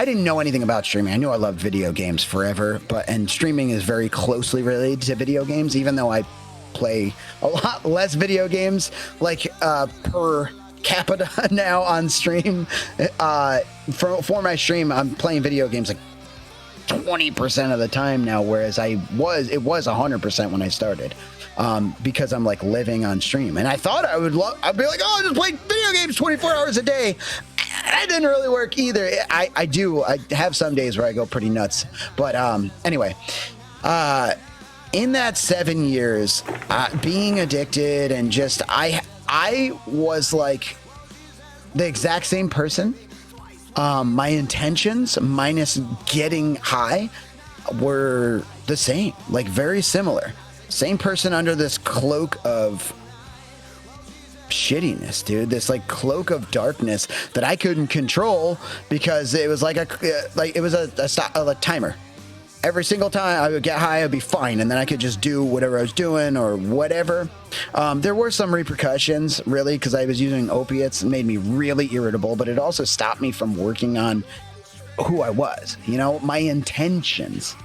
didn't know anything about streaming. I knew I loved video games forever, and streaming is very closely related to video games, even though I play a lot less video games, like per capita now on stream. For my stream, I'm playing video games like 20% of the time now, whereas it was 100% when I started. Because I'm like living on stream, and I thought I'd be like, oh, I just play video games 24 hours a day. That didn't really work either. I have some days where I go pretty nuts, but anyway, in that 7 years, being addicted and just I was like the exact same person. My intentions minus getting high were the same, like very similar. Same person under this cloak of shittiness, dude. This like cloak of darkness that I couldn't control because it was like a timer. Every single time I would get high, I'd be fine, and then I could just do whatever I was doing or whatever. There were some repercussions, really, because I was using opiates. It made me really irritable, but it also stopped me from working on who I was. You know, my intentions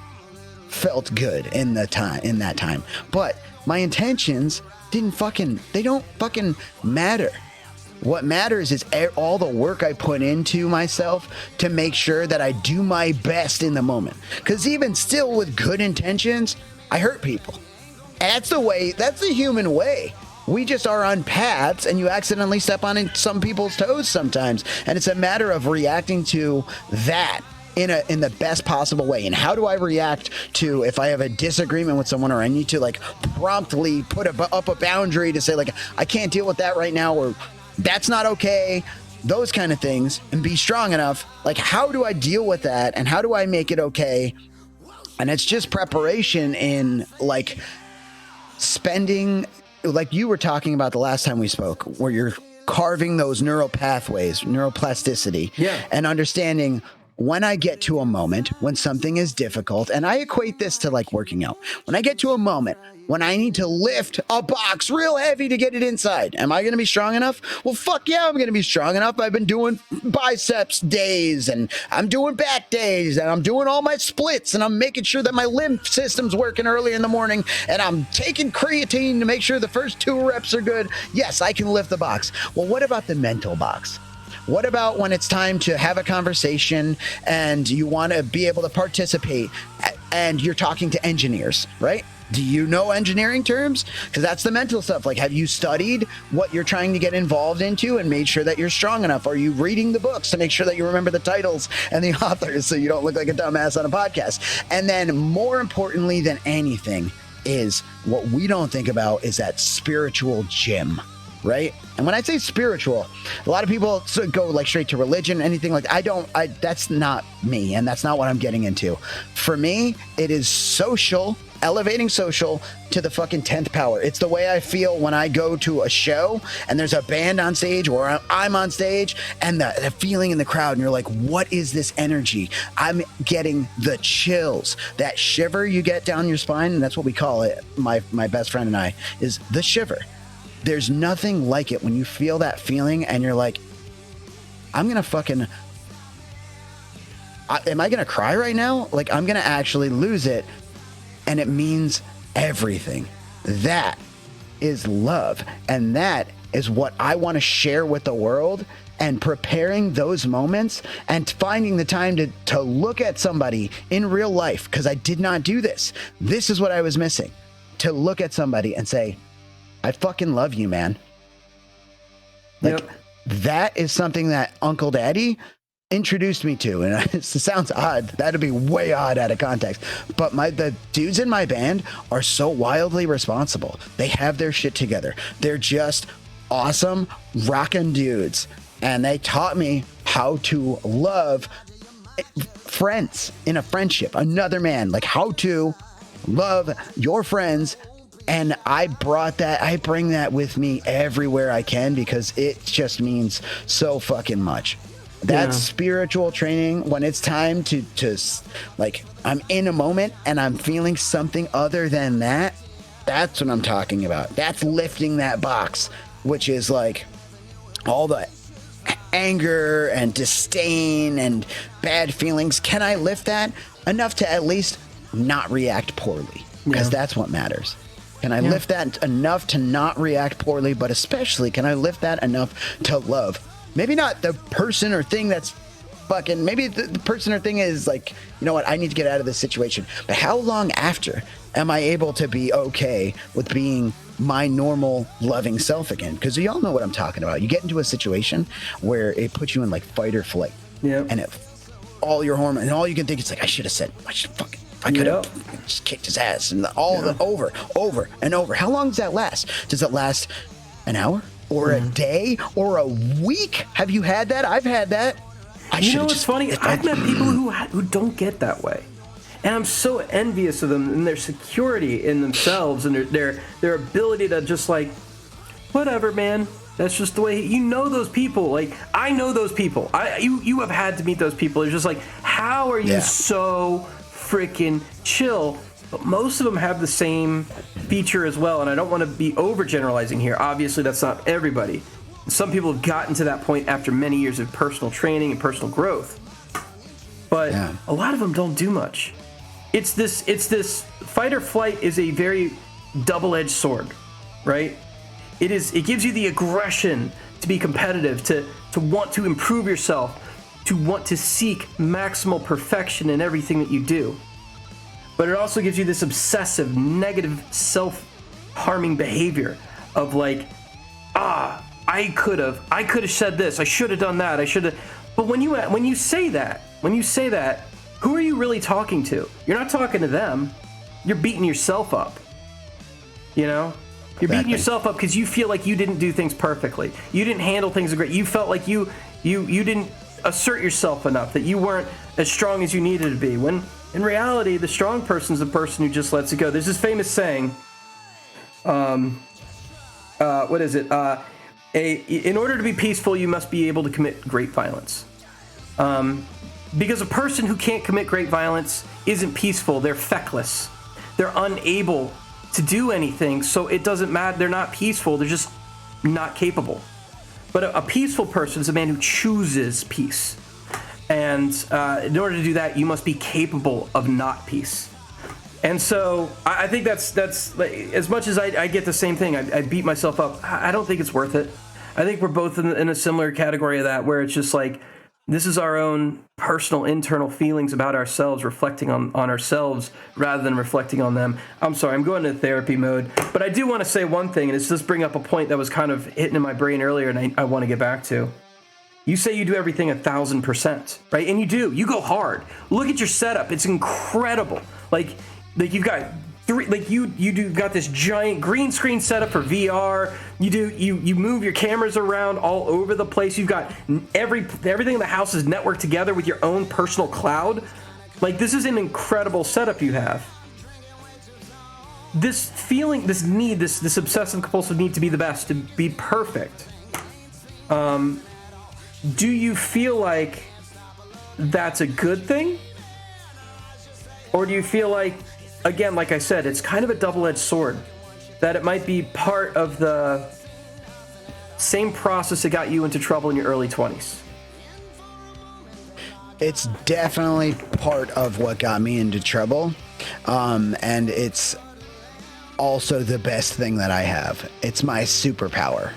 felt good in that time, but my intentions don't fucking matter. What matters is all the work I put into myself to make sure that I do my best in the moment. Because even still with good intentions, I hurt people. And that's the human way. We just are on paths, and you accidentally step on some people's toes sometimes. And it's a matter of reacting to that in the best possible way. And how do I react to if I have a disagreement with someone, or I need to like promptly put up a boundary to say like, I can't deal with that right now, or that's not okay, those kind of things, and be strong enough. Like, how do I deal with that, and how do I make it okay? And it's just preparation in like spending, like you were talking about the last time we spoke, where you're carving those neural pathways, neuroplasticity, and understanding when I get to a moment when something is difficult, and I equate this to like working out. When I get to a moment when I need to lift a box real heavy to get it inside, am I going to be strong enough? Well, fuck yeah, I'm going to be strong enough. I've been doing biceps days, and I'm doing back days, and I'm doing all my splits, and I'm making sure that my lymph system's working early in the morning, and I'm taking creatine to make sure the first 2 reps are good. Yes, I can lift the box. Well, what about the mental box? What about when it's time to have a conversation and you want to be able to participate and you're talking to engineers, right? Do you know engineering terms? Because that's the mental stuff. Like, have you studied what you're trying to get involved into and made sure that you're strong enough? Are you reading the books to make sure that you remember the titles and the authors so you don't look like a dumbass on a podcast? And then more importantly than anything is what we don't think about is that spiritual gym. Right? And when I say spiritual, a lot of people go like straight to religion, anything like that. That's not me, and that's not what I'm getting into. For me, it is social elevating social to the fucking 10th power. It's the way I feel when I go to a show and there's a band on stage or I'm on stage and the feeling in the crowd and you're like, what is this energy? I'm getting the chills. That shiver you get down your spine, and that's what we call it, my best friend and I, is the shiver. There's nothing like it when you feel that feeling and you're like, I'm gonna fucking... am I gonna cry right now? Like, I'm gonna actually lose it. And it means everything. That is love. And that is what I want to share with the world. And preparing those moments and finding the time to look at somebody in real life, because I did not do this. This is what I was missing. To look at somebody and say, I fucking love you, man. Like, Yep. That is something that Unkle Daddy introduced me to, and it sounds odd. That'd be way odd out of context, but the dudes in my band are so wildly responsible. They have their shit together. They're just awesome rockin' dudes, and they taught me how to love friends in a friendship, another man, like how to love your friends. And I bring that with me everywhere I can, because it just means so fucking much. That's spiritual training. When it's time to like, I'm in a moment and I'm feeling something other than that. That's what I'm talking about. That's lifting that box, which is like all the anger and disdain and bad feelings. Can I lift that enough to at least not react poorly? Because that's what matters. Can I lift that enough to not react poorly, but especially can I lift that enough to love? Maybe not the person or thing that's fucking, maybe the person or thing is like, you know what, I need to get out of this situation. But how long after am I able to be okay with being my normal loving self again? Because you all know what I'm talking about. You get into a situation where it puts you in like fight or flight. And all your hormones, and all you can think is like, I could have just kicked his ass, and over and over. How long does that last? Does it last an hour? Or a day, or a week? Have you had that? I've had that. You know what's funny? I've met people who don't get that way, and I'm so envious of them and their security in themselves and their ability to just like, whatever, man. That's just the way. You know those people. Like, I know those people. You have had to meet those people. It's just like, how are you so freaking chill? But most of them have the same feature as well, and I don't want to be overgeneralizing here. Obviously, that's not everybody. Some people have gotten to that point after many years of personal training and personal growth, but a lot of them don't do much. It's this fight or flight is a very double-edged sword, right? It gives you the aggression to be competitive, to want to improve yourself, to want to seek maximal perfection in everything that you do. But it also gives you this obsessive, negative, self-harming behavior of like, I could have said this, I should have done that, I should have. But when you say that, who are you really talking to? You're not talking to them. You're beating yourself up. You know, you're beating yourself up because you feel like you didn't do things perfectly. You didn't handle things great. You felt like you didn't assert yourself enough, that you weren't as strong as you needed to be. When in reality, the strong person is the person who just lets it go. There's this famous saying, what is it? In order to be peaceful, you must be able to commit great violence. Because a person who can't commit great violence isn't peaceful. They're feckless. They're unable to do anything, so it doesn't matter. They're not peaceful. They're just not capable. But a peaceful person is a man who chooses peace. And in order to do that, you must be capable of not peace. And so I think that's like, as much as I get the same thing, I beat myself up. I don't think it's worth it. I think we're both in a similar category of that, where it's just like, this is our own personal internal feelings about ourselves, reflecting on ourselves rather than reflecting on them. I'm sorry, I'm going into therapy mode. But I do want to say one thing, and it's just bring up a point that was kind of hitting in my brain earlier, and I want to get back to. You say you do everything 1,000%, right? And you do. You go hard. Look at your setup. It's incredible. Like you've got got this giant green screen setup for VR. You move your cameras around all over the place. You've got everything in the house is networked together with your own personal cloud. Like, this is an incredible setup you have. this feeling, this need, this obsessive compulsive need to be the best, to be perfect, do you feel like that's a good thing? Or do you feel like, again, like I said, it's kind of a double-edged sword, that it might be part of the same process that got you into trouble in your early 20s? It's definitely part of what got me into trouble. And it's also the best thing that I have. It's my superpower.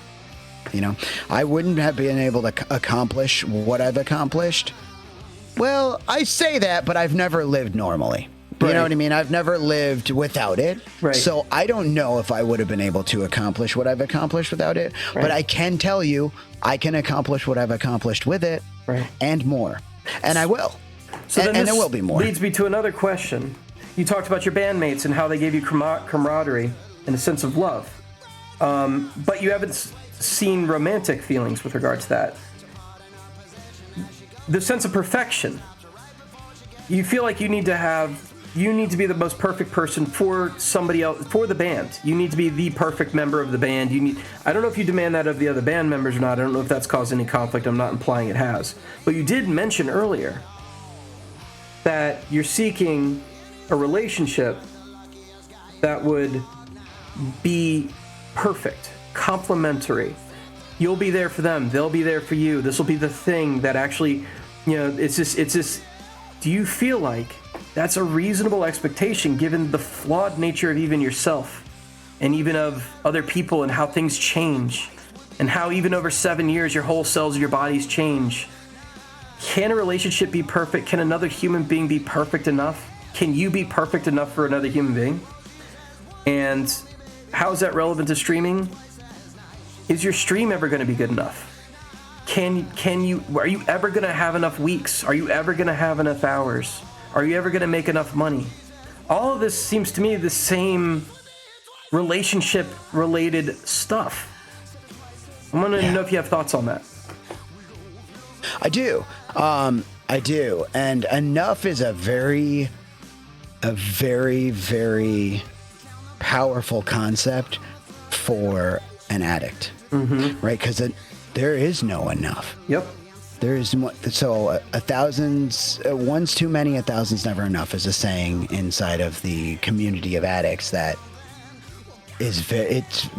You know, I wouldn't have been able to accomplish what I've accomplished. Well, I say that, but I've never lived normally. You know what I mean? I've never lived without it. Right. So I don't know if I would have been able to accomplish what I've accomplished without it. Right. But I can tell you, I can accomplish what I've accomplished with it, and more. And I will. So and there will be more. Leads me to another question. You talked about your bandmates and how they gave you camaraderie and a sense of love. But you haven't seen romantic feelings with regard to that. The sense of perfection. You feel like you need to be the most perfect person for somebody else, for the band. You need to be the perfect member of the band. I don't know if you demand that of the other band members or not. I don't know if that's caused any conflict. I'm not implying it has. But you did mention earlier that you're seeking a relationship that would be perfect, complementary. You'll be there for them. They'll be there for you. This will be the thing that actually, it's just, do you feel like that's a reasonable expectation given the flawed nature of even yourself and even of other people and how things change and how even over 7 years your whole cells of your bodies change? Can a relationship be perfect? Can another human being be perfect enough? Can you be perfect enough for another human being? And how is that relevant to streaming? Is your stream ever going to be good enough? Are you ever going to have enough weeks? Are you ever going to have enough hours? Are you ever going to make enough money? All of this seems to me the same relationship-related stuff. I want to know if you have thoughts on that. I do. I do. And enough is a very, very powerful concept for an addict, right? Because there is no enough. Yep. There is so a thousand's one's too many, a thousand's never enough is a saying inside of the community of addicts that it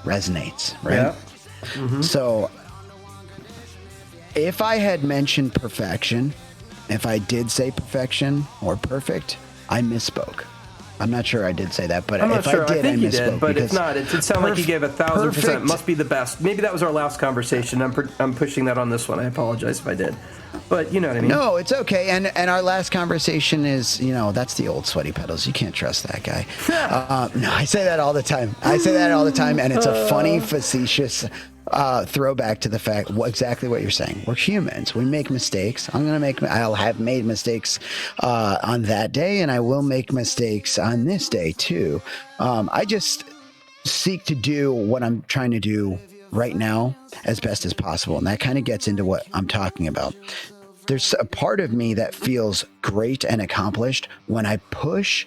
resonates, right? Yeah. So if I had mentioned perfection, if I did say perfection or perfect, I misspoke. I'm not sure I did say that, but if I did, I misspoke. But if not, it sounded like you gave 1,000%. Must be the best. Maybe that was our last conversation. I'm pushing that on this one. I apologize if I did. But you know what I mean. No, it's okay. And our last conversation is, that's the old SweatyPedals. You can't trust that guy. No, I say that all the time. And it's a funny, facetious throwback to the fact exactly what you're saying. We're humans. We make mistakes. I'll have made mistakes on that day, and I will make mistakes on this day too. I just seek to do what I'm trying to do right now as best as possible, and that kind of gets into what I'm talking about. There's a part of me that feels great and accomplished when I push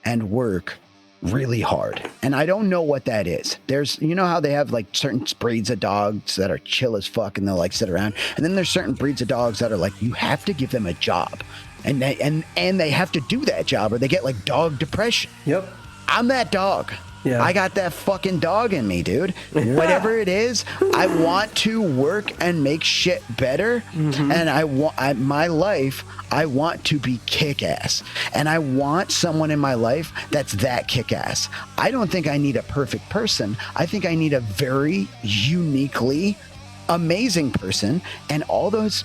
and work really hard, and I don't know what that is. There's, how they have like certain breeds of dogs that are chill as fuck and they'll like sit around, and then there's certain breeds of dogs that are like, you have to give them a job, and they have to do that job or they get like dog depression. Yep. I'm that dog. Yeah. I got that fucking dog in me, dude. Whatever it is, I want to work and make shit better. And my life, I want to be kick-ass. And I want someone in my life that's that kick-ass. I don't think I need a perfect person. I think I need a very uniquely amazing person. And all those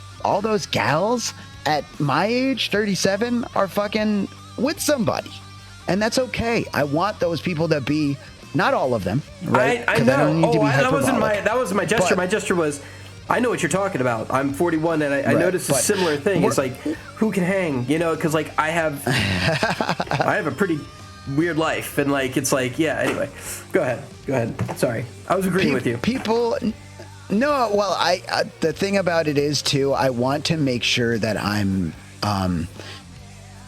gals at my age, 37, are fucking with somebody. And that's okay. I want those people to be, not all of them, right? I know. That wasn't my gesture. My gesture was, I know what you're talking about. I'm 41, and I noticed a similar thing. It's like, who can hang? Because like I have a pretty weird life, and like it's like, yeah. Anyway, go ahead. Sorry, I was agreeing with you. People. No, well, the thing about it is too, I want to make sure that I'm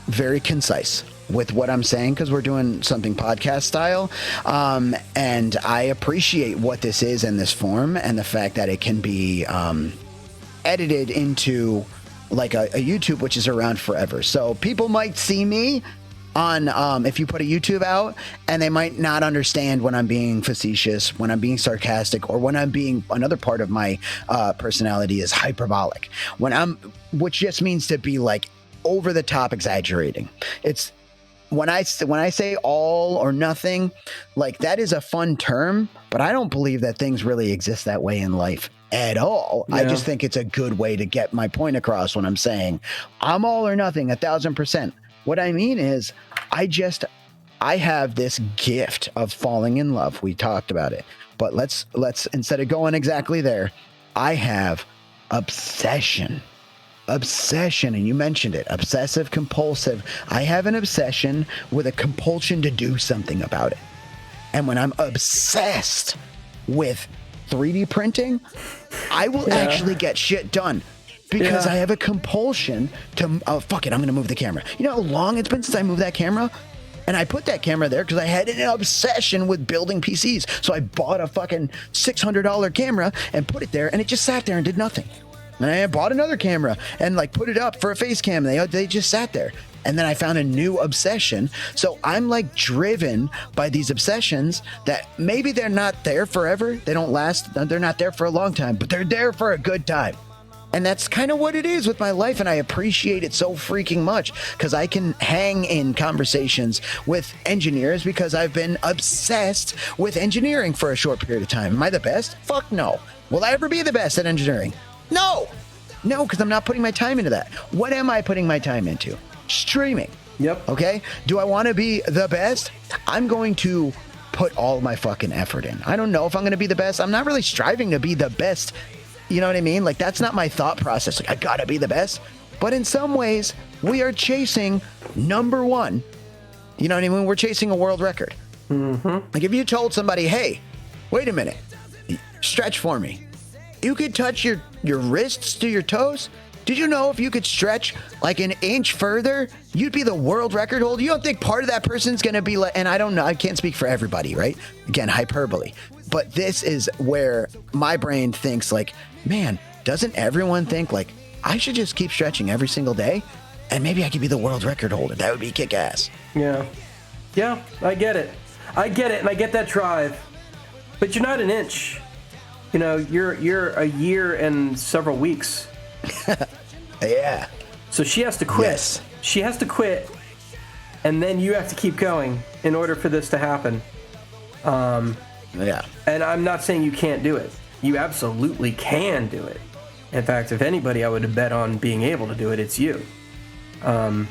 very concise. with what I'm saying because we're doing something podcast style. And I appreciate what this is in this form and the fact that it can be edited into like a YouTube, which is around forever. So people might see me on if you put a YouTube out, and they might not understand when I'm being facetious, when I'm being sarcastic, or when I'm being, another part of my personality is hyperbolic, which just means to be like over the top exaggerating. It's when I say all or nothing, like that is a fun term, but I don't believe that things really exist that way in life at all. Yeah. I just think it's a good way to get my point across when I'm saying I'm all or nothing 1,000%. What I mean is I have this gift of falling in love. We talked about it, but let's instead of going exactly there, I have obsession, and you mentioned it, obsessive compulsive. I have an obsession with a compulsion to do something about it. And when I'm obsessed with 3D printing, I will actually get shit done. Because I have a compulsion to, fuck it, I'm going to move the camera. You know how long it's been since I moved that camera? And I put that camera there because I had an obsession with building PCs. So I bought a fucking $600 camera and put it there, and it just sat there and did nothing. And I bought another camera and like put it up for a face cam. They just sat there. And then I found a new obsession. So I'm like driven by these obsessions that maybe they're not there forever. They don't last. They're not there for a long time, but they're there for a good time. And that's kind of what it is with my life, and I appreciate it so freaking much because I can hang in conversations with engineers because I've been obsessed with engineering for a short period of time. Am I the best? Fuck no. Will I ever be the best at engineering? No, because I'm not putting my time into that. What am I putting my time into? Streaming. Yep. Okay? Do I want to be the best? I'm going to put all my fucking effort in. I don't know if I'm going to be the best. I'm not really striving to be the best. You know what I mean? Like, that's not my thought process. Like, I gotta be the best. But in some ways, we are chasing number one. You know what I mean? We're chasing a world record. Mm-hmm. Like, if you told somebody, hey, wait a minute, stretch for me. You could touch your wrists to your toes. Did you know if you could stretch like an inch further, you'd be the world record holder? You don't think part of that person's going to be like, and I don't know, I can't speak for everybody, right? Again, hyperbole. But this is where my brain thinks like, man, doesn't everyone think like, I should just keep stretching every single day and maybe I could be the world record holder? That would be kick ass. Yeah. Yeah, I get it. And I get that drive. But you're not an inch. You know, you're a year and several weeks. Yeah. So she has to quit. Yes. She has to quit, and then you have to keep going in order for this to happen. Yeah. And I'm not saying you can't do it. You absolutely can do it. In fact, if anybody I would bet on being able to do it, it's you. The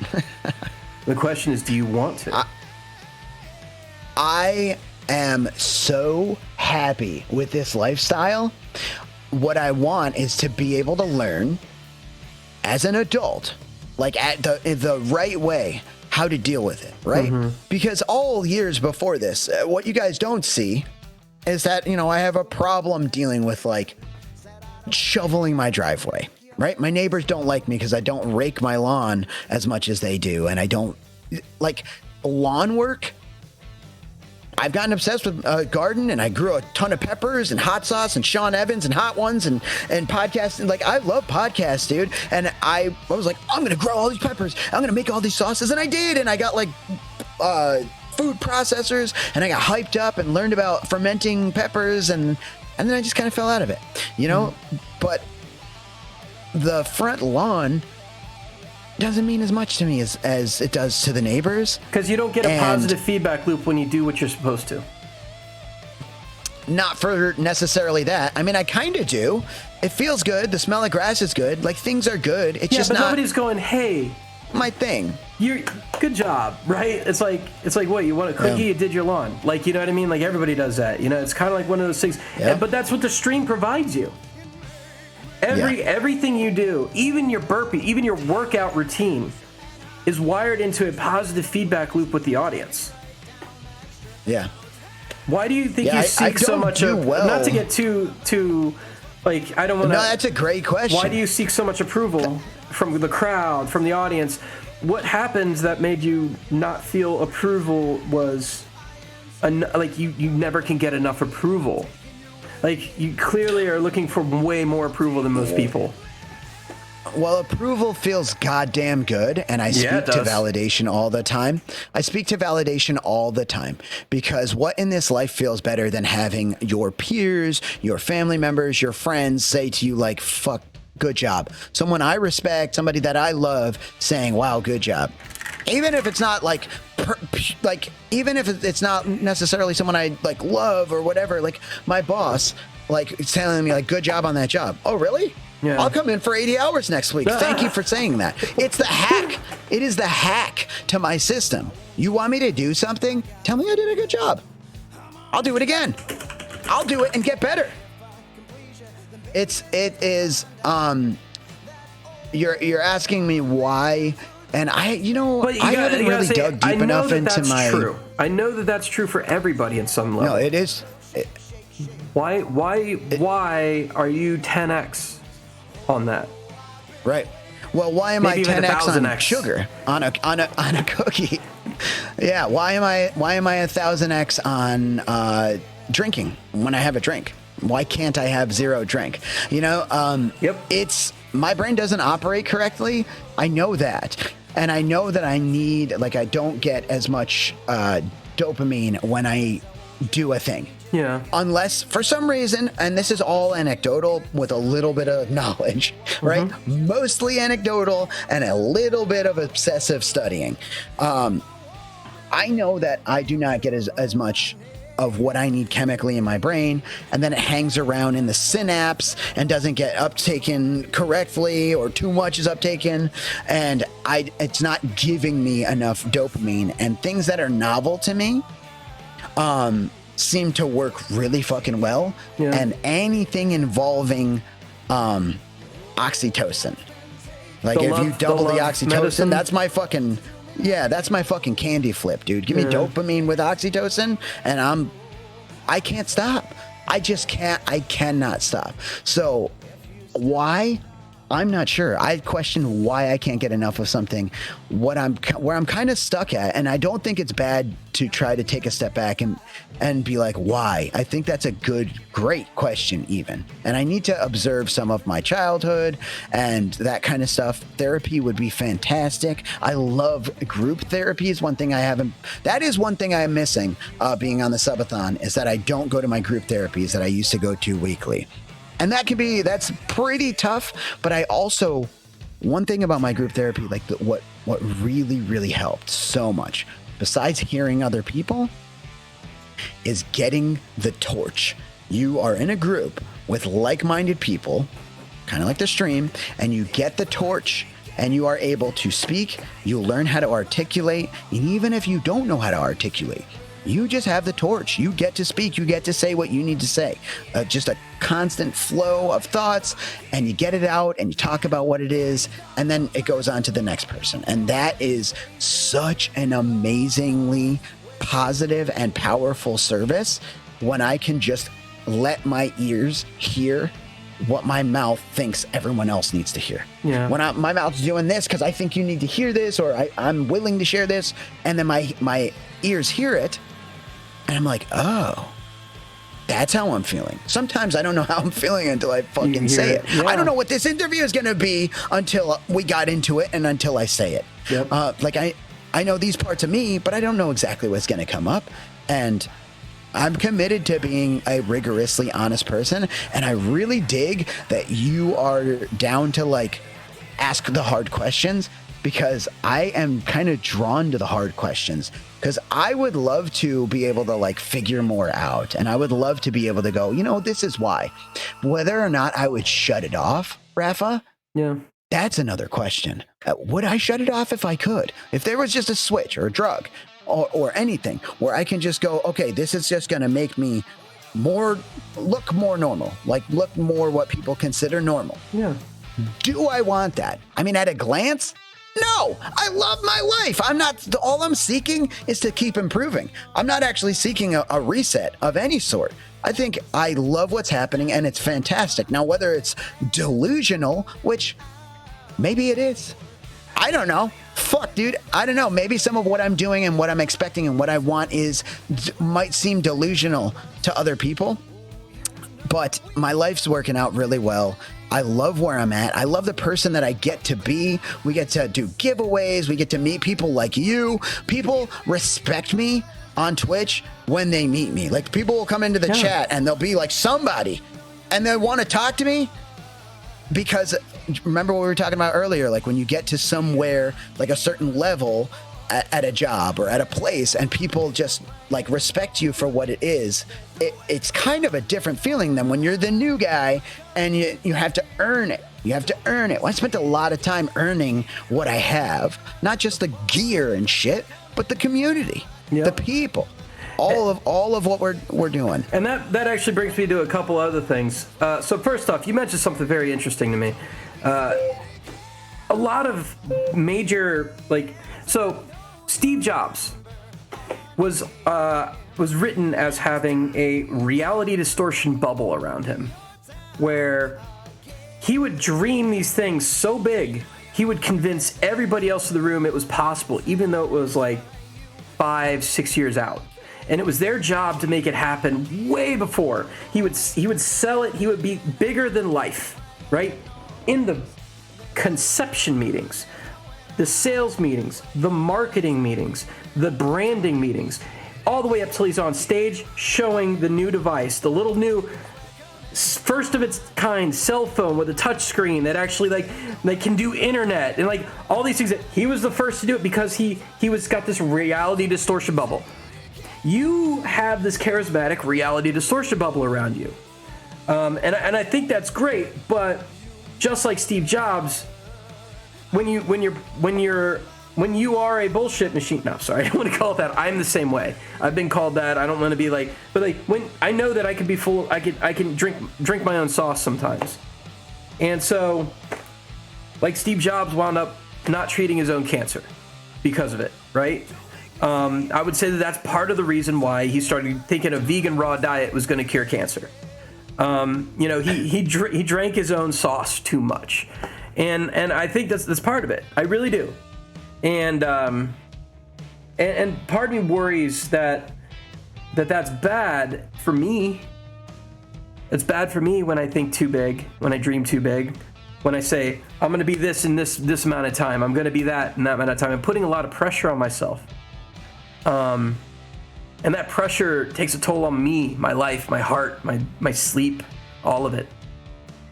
question is, do you want to? I am so happy with this lifestyle. What I want is to be able to learn as an adult, like at the right way, how to deal with it, right? Mm-hmm. Because all years before this, what you guys don't see is that, you know, I have a problem dealing with like shoveling my driveway, right? My neighbors don't like me because I don't rake my lawn as much as they do. And I don't like lawn work. I've gotten obsessed with a garden, and I grew a ton of peppers and hot sauce and Sean Evans and Hot Ones and podcasts. Like, I love podcasts, dude. And I was like, I'm going to grow all these peppers. I'm going to make all these sauces. And I did. And I got like food processors, and I got hyped up and learned about fermenting peppers. And then I just kind of fell out of it, you know? But the front lawn doesn't mean as much to me as it does to the neighbors. Because you don't get a positive feedback loop when you do what you're supposed to. Not for necessarily that. I mean, I kind of do. It feels good. The smell of grass is good. Like, things are good. It's just but not nobody's going, hey, my thing. You're good job, right? It's like what, you want a cookie? Yeah. You did your lawn. Like, you know what I mean? Like, everybody does that. You know, it's kind of like one of those things. Yeah. But that's what the stream provides you. Everything you do, even your burpee, even your workout routine, is wired into a positive feedback loop with the audience. Yeah. Why do you think you seek so much of? Well. Not to get too like, I don't want to. No, that's a great question. Why do you seek so much approval from the crowd, from the audience. What happened that made you not feel approval was like you never can get enough approval? Like, you clearly are looking for way more approval than most people. Well, approval feels goddamn good, and I speak to validation all the time. I speak to validation all the time because what in this life feels better than having your peers, your family members, your friends say to you like, fuck, good job. Someone I respect, somebody that I love saying, wow, good job. Even if it's not like even if it's not necessarily someone I like love or whatever, like my boss, like telling me like, good job on that job. Oh, really? Yeah. I'll come in for 80 hours next week. Thank you for saying that. It's the hack. It is the hack to my system. You want me to do something? Tell me I did a good job. I'll do it again. I'll do it and get better. It is you're asking me why, and I haven't really dug deep enough into my. True. I know that that's true for everybody in some level. No, it is. Why are you 10x on that? Right. Well, why am I 10x on X. sugar on a cookie? Yeah. Why am I 1000x on drinking when I have a drink? Why can't I have zero drink? Yep. It's my brain doesn't operate correctly. I know that. And I know that I need, like, I don't get as much dopamine when I do a thing. Yeah. Unless for some reason, and this is all anecdotal with a little bit of knowledge, right? Mm-hmm. Mostly anecdotal and a little bit of obsessive studying. I know that I do not get as much of what I need chemically in my brain, and then it hangs around in the synapse and doesn't get uptaken correctly, or too much is uptaken, and it's not giving me enough dopamine. And things that are novel to me seem to work really fucking well. Yeah. And anything involving oxytocin, like if you double the oxytocin, medicine. That's my fucking candy flip, dude. Give me dopamine with oxytocin, and I can't stop. I cannot stop. So why? I'm not sure. I question why I can't get enough of something. Where I'm kind of stuck at, and I don't think it's bad to try to take a step back and be like, why? I think that's a great question even. And I need to observe some of my childhood and that kind of stuff. Therapy would be fantastic. I love group therapy. Is one thing that is one thing I'm missing being on the subathon, is that I don't go to my group therapies that I used to go to weekly. And that's pretty tough. But I also, one thing about my group therapy, like what really, really helped so much, besides hearing other people, is getting the torch. You are in a group with like-minded people, kind of like the stream, and you get the torch and you are able to speak. You learn how to articulate. And even if you don't know how to articulate, you just have the torch. You get to speak. You get to say what you need to say. Just a constant flow of thoughts, and you get it out and you talk about what it is, and then it goes on to the next person. And that is such an amazingly positive and powerful service when I can just let my ears hear what my mouth thinks everyone else needs to hear. Yeah. When my mouth's doing this because I think you need to hear this, or I'm willing to share this, and then my ears hear it, and I'm like, oh, that's how I'm feeling. Sometimes I don't know how I'm feeling until I fucking say it. Yeah. I don't know what this interview is going to be until we got into it and until I say it. Yep. I know these parts of me, but I don't know exactly what's going to come up. And I'm committed to being a rigorously honest person. And I really dig that you are down to like ask the hard questions, because I am kind of drawn to the hard questions, because I would love to be able to like figure more out. And I would love to be able to go, this is why. Whether or not I would shut it off, Rafa. Yeah. That's another question. Would I shut it off if I could? If there was just a switch or a drug or anything where I can just go, okay, this is just going to make me look more normal, like look more what people consider normal. Yeah. Do I want that? I mean, at a glance, no, I love my life. All I'm seeking is to keep improving. I'm not actually seeking a reset of any sort. I think I love what's happening and it's fantastic. Now, whether it's delusional, which Maybe it is. I don't know. Fuck, dude. I don't know. Maybe some of what I'm doing and what I'm expecting and what I want might seem delusional to other people. But my life's working out really well. I love where I'm at. I love the person that I get to be. We get to do giveaways. We get to meet people like you. People respect me on Twitch when they meet me. Like, people will come into the chat and they'll be like somebody, and they want to talk to me because remember what we were talking about earlier, like when you get to somewhere, like a certain level at a job or at a place, and people just like respect you for what it is, it's kind of a different feeling than when you're the new guy and you have to earn it. You have to earn it. Well, I spent a lot of time earning what I have, not just the gear and shit, but the community, the people, all of what we're doing. And that actually brings me to a couple other things. So first off, you mentioned something very interesting to me. A lot of major, so Steve Jobs was written as having a reality distortion bubble around him, where he would dream these things so big, he would convince everybody else in the room it was possible, even though it was like 5-6 years out. And it was their job to make it happen way before. He would sell it. He would be bigger than life, right? In the conception meetings, the sales meetings, the marketing meetings, the branding meetings, all the way up till he's on stage showing the new device, the little new first of its kind cell phone with a touch screen that actually like can do internet and like all these things. That he was the first to do it because he was got this reality distortion bubble. You have this charismatic reality distortion bubble around you, and I think that's great. But just like Steve Jobs, when you are a bullshit machine. No, sorry, I don't want to call it that. I'm the same way. I've been called that. I don't want to be like, but like when I know that I can be full, I can drink my own sauce sometimes, and so like Steve Jobs wound up not treating his own cancer because of it, right? I would say that that's part of the reason why he started thinking a vegan raw diet was going to cure cancer. He drank his own sauce too much, and I think that's part of it. I really do, and part of me worries that's bad for me. It's bad for me when I think too big, when I dream too big, when I say I'm going to be this in this amount of time, I'm going to be that in that amount of time. I'm putting a lot of pressure on myself. And that pressure takes a toll on me, my life, my heart, my sleep, all of it.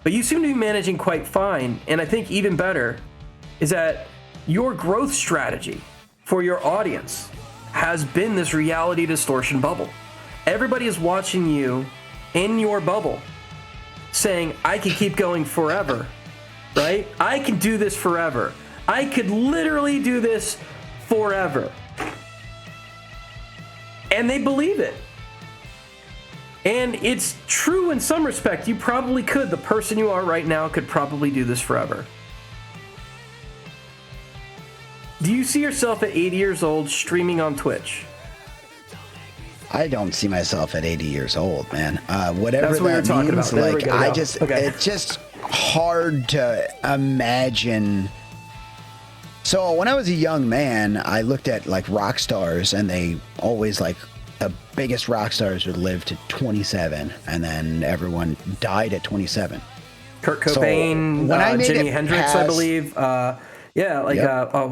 But you seem to be managing quite fine. And I think even better is that your growth strategy for your audience has been this reality distortion bubble. Everybody is watching you in your bubble saying, I can keep going forever, right? I can do this forever. I could literally do this forever. And they believe it. And it's true in some respect. You probably could. The person you are right now could probably do this forever. Do you see yourself at 80 years old streaming on Twitch? I don't see myself at 80 years old, man. Whatever That's what that we're talking means, about. like it's just hard to imagine. So when I was a young man, I looked at like rock stars, and they always like the biggest rock stars would live to 27, and then everyone died at 27. Kurt Cobain, Jimi Hendrix, I believe.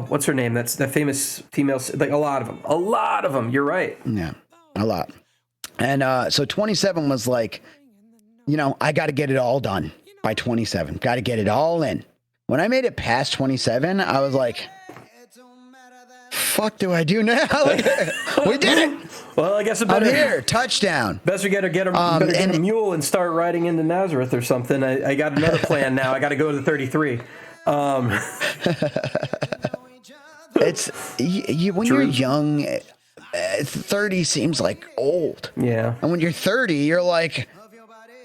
What's her name? That's the famous female. Like a lot of them. You're right. Yeah, a lot. And so 27 was like, I got to get it all done by 27. Got to get it all in. When I made it past 27, I was like, fuck do I do now? We did it. Well, I guess I'm here. Touchdown. Best we get a mule and start riding into Nazareth or something. I got another plan now. I got to go to 33. It's when you're young, 30 seems like old. Yeah. And when you're 30, you're like,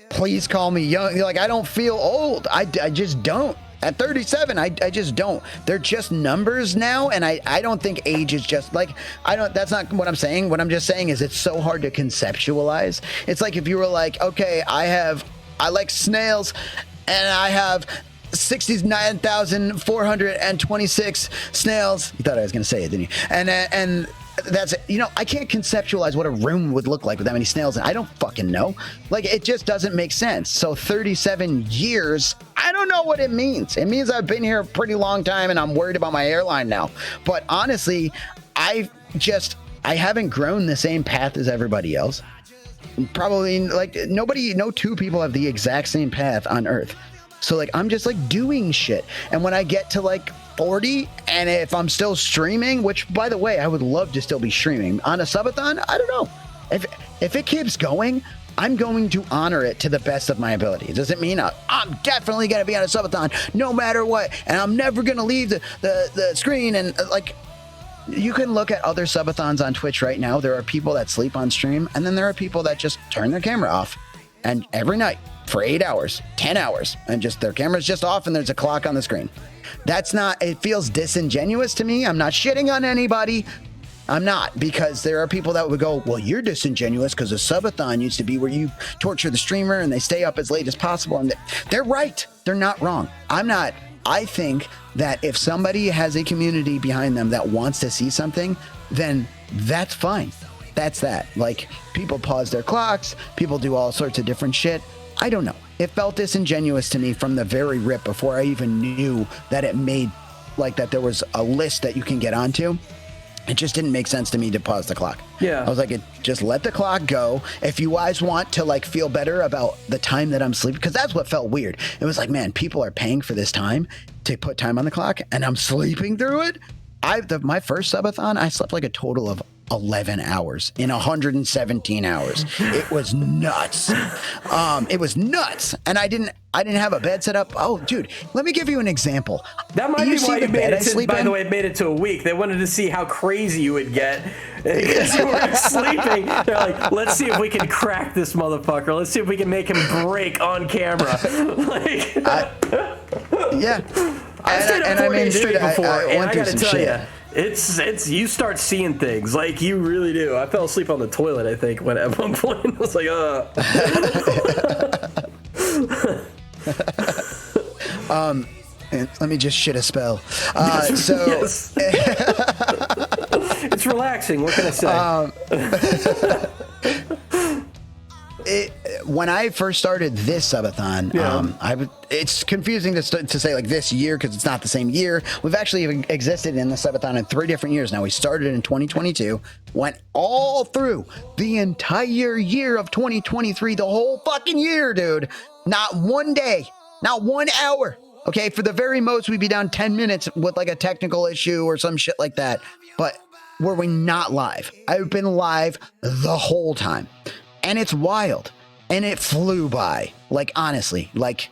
please call me young. You're like, I don't feel old. I just don't. At 37, I just don't. They're just numbers now, and I don't think age is just like, that's not what I'm saying. What I'm just saying is it's so hard to conceptualize. It's like if you were like, okay, I like snails, and I have 69,426 snails. You thought I was going to say it, didn't you? And that's, I can't conceptualize what a room would look like with that many snails. And I don't fucking know. Like, it just doesn't make sense. So 37 years, I don't know what it means. It means I've been here a pretty long time and I'm worried about my airline now. But honestly, I haven't grown the same path as everybody else. Probably no two people have the exact same path on Earth. So like, I'm just like doing shit. And when I get to like 40, and if I'm still streaming, which by the way, I would love to still be streaming on a subathon, I don't know. If it keeps going, I'm going to honor it to the best of my ability. Does it mean I'm definitely going to be on a subathon no matter what, and I'm never going to leave the screen? And like, you can look at other subathons on Twitch right now. There are people that sleep on stream, and then there are people that just turn their camera off, and every night for 8 hours, 10 hours, and just their camera's just off and there's a clock on the screen. It feels disingenuous to me. I'm not shitting on anybody. I'm not, because there are people that would go, well, you're disingenuous because a subathon used to be where you torture the streamer and they stay up as late as possible. And they're right. They're not wrong. I'm not. I think that if somebody has a community behind them that wants to see something, then that's fine. That's that. Like, people pause their clocks. People do all sorts of different shit. I don't know. It felt disingenuous to me from the very rip before I even knew that it made, like, that there was a list that you can get onto. It just didn't make sense to me to pause the clock. Yeah. I was like, just let the clock go. If you guys want to like feel better about the time that I'm sleeping, because that's what felt weird. It was like, man, people are paying for this time to put time on the clock and I'm sleeping through it. My first subathon, I slept like a total of 11 hours in 117 hours. It was nuts. It was nuts. And I didn't have a bed set up. Oh, dude, let me give you an example. That might be why you made it to, by the way, it made it to a week. They wanted to see how crazy you would get because you weren't sleeping. They're like, let's see if we can crack this motherfucker. Let's see if we can make him break on camera. Like, yeah. I stayed up 4 days straight before, and I gotta tell you, it's you start seeing things, like, you really do. I fell asleep on the toilet, I think, at one point. I was like, and let me just shit a spell. Yes. It's relaxing. What can I say? When I first started this subathon, it's confusing to say like this year because it's not the same year. We've actually existed in the subathon in 3 different years now. We started in 2022, went all through the entire year of 2023, the whole fucking year, dude. Not one day, not 1 hour. Okay, for the very most, we'd be down 10 minutes with like a technical issue or some shit like that. But were we not live? I've been live the whole time. And it's wild. And it flew by. Like, honestly. Like,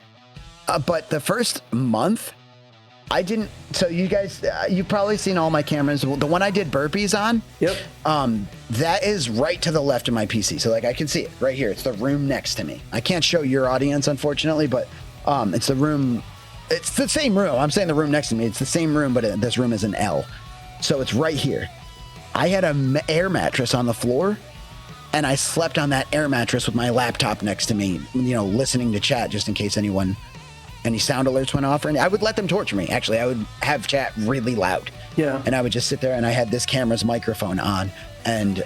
but the first month, I didn't... So you guys, you've probably seen all my cameras. The one I did burpees on. Yep. That is right to the left of my PC. So, like, I can see it right here. It's the room next to me. I can't show your audience, unfortunately, but it's the room... It's the same room. I'm saying the room next to me. It's the same room, but this room is an L. So it's right here. I had an air mattress on the floor, and I slept on that air mattress with my laptop next to me, listening to chat just in case any sound alerts went off. And I would let them torture me. Actually, I would have chat really loud. Yeah. And I would just sit there, and I had this camera's microphone on, and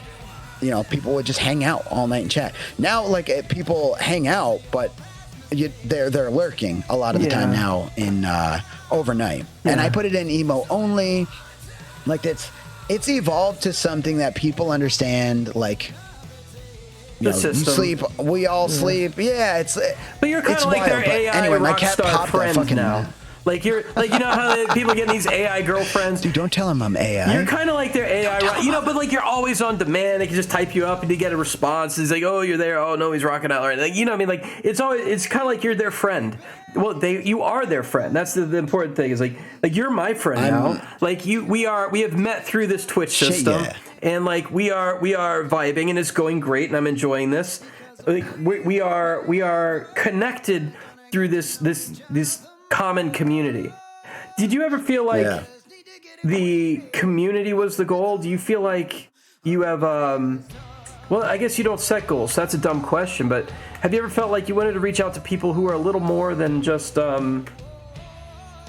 people would just hang out all night and chat. Now, like, people hang out, but they're lurking a lot of the time now in overnight. Yeah. And I put it in emo only. Like, it's evolved to something that people understand. Like, you sleep, we all sleep. Yeah, but you're kind of like their AI anyway, my cat popped friend now. Like, you're like, how people get these AI girlfriends. Dude, don't tell them I'm AI. You're kind of like their AI, but like, you're always on demand. They can just type you up and you get a response. It's like, oh, you're there. Oh no, he's rocking out. Like, what I mean? Like, it's kind of like you're their friend. Well, you are their friend. That's the important thing. Is like you're my friend now. Like, we have met through this Twitch system, and like we are vibing, and it's going great, and I'm enjoying this. Like, we are connected through this common community. Did you ever feel like the community was the goal? Do you feel like you have well, I guess you don't set goals, so that's a dumb question, but have you ever felt like you wanted to reach out to people who are a little more than just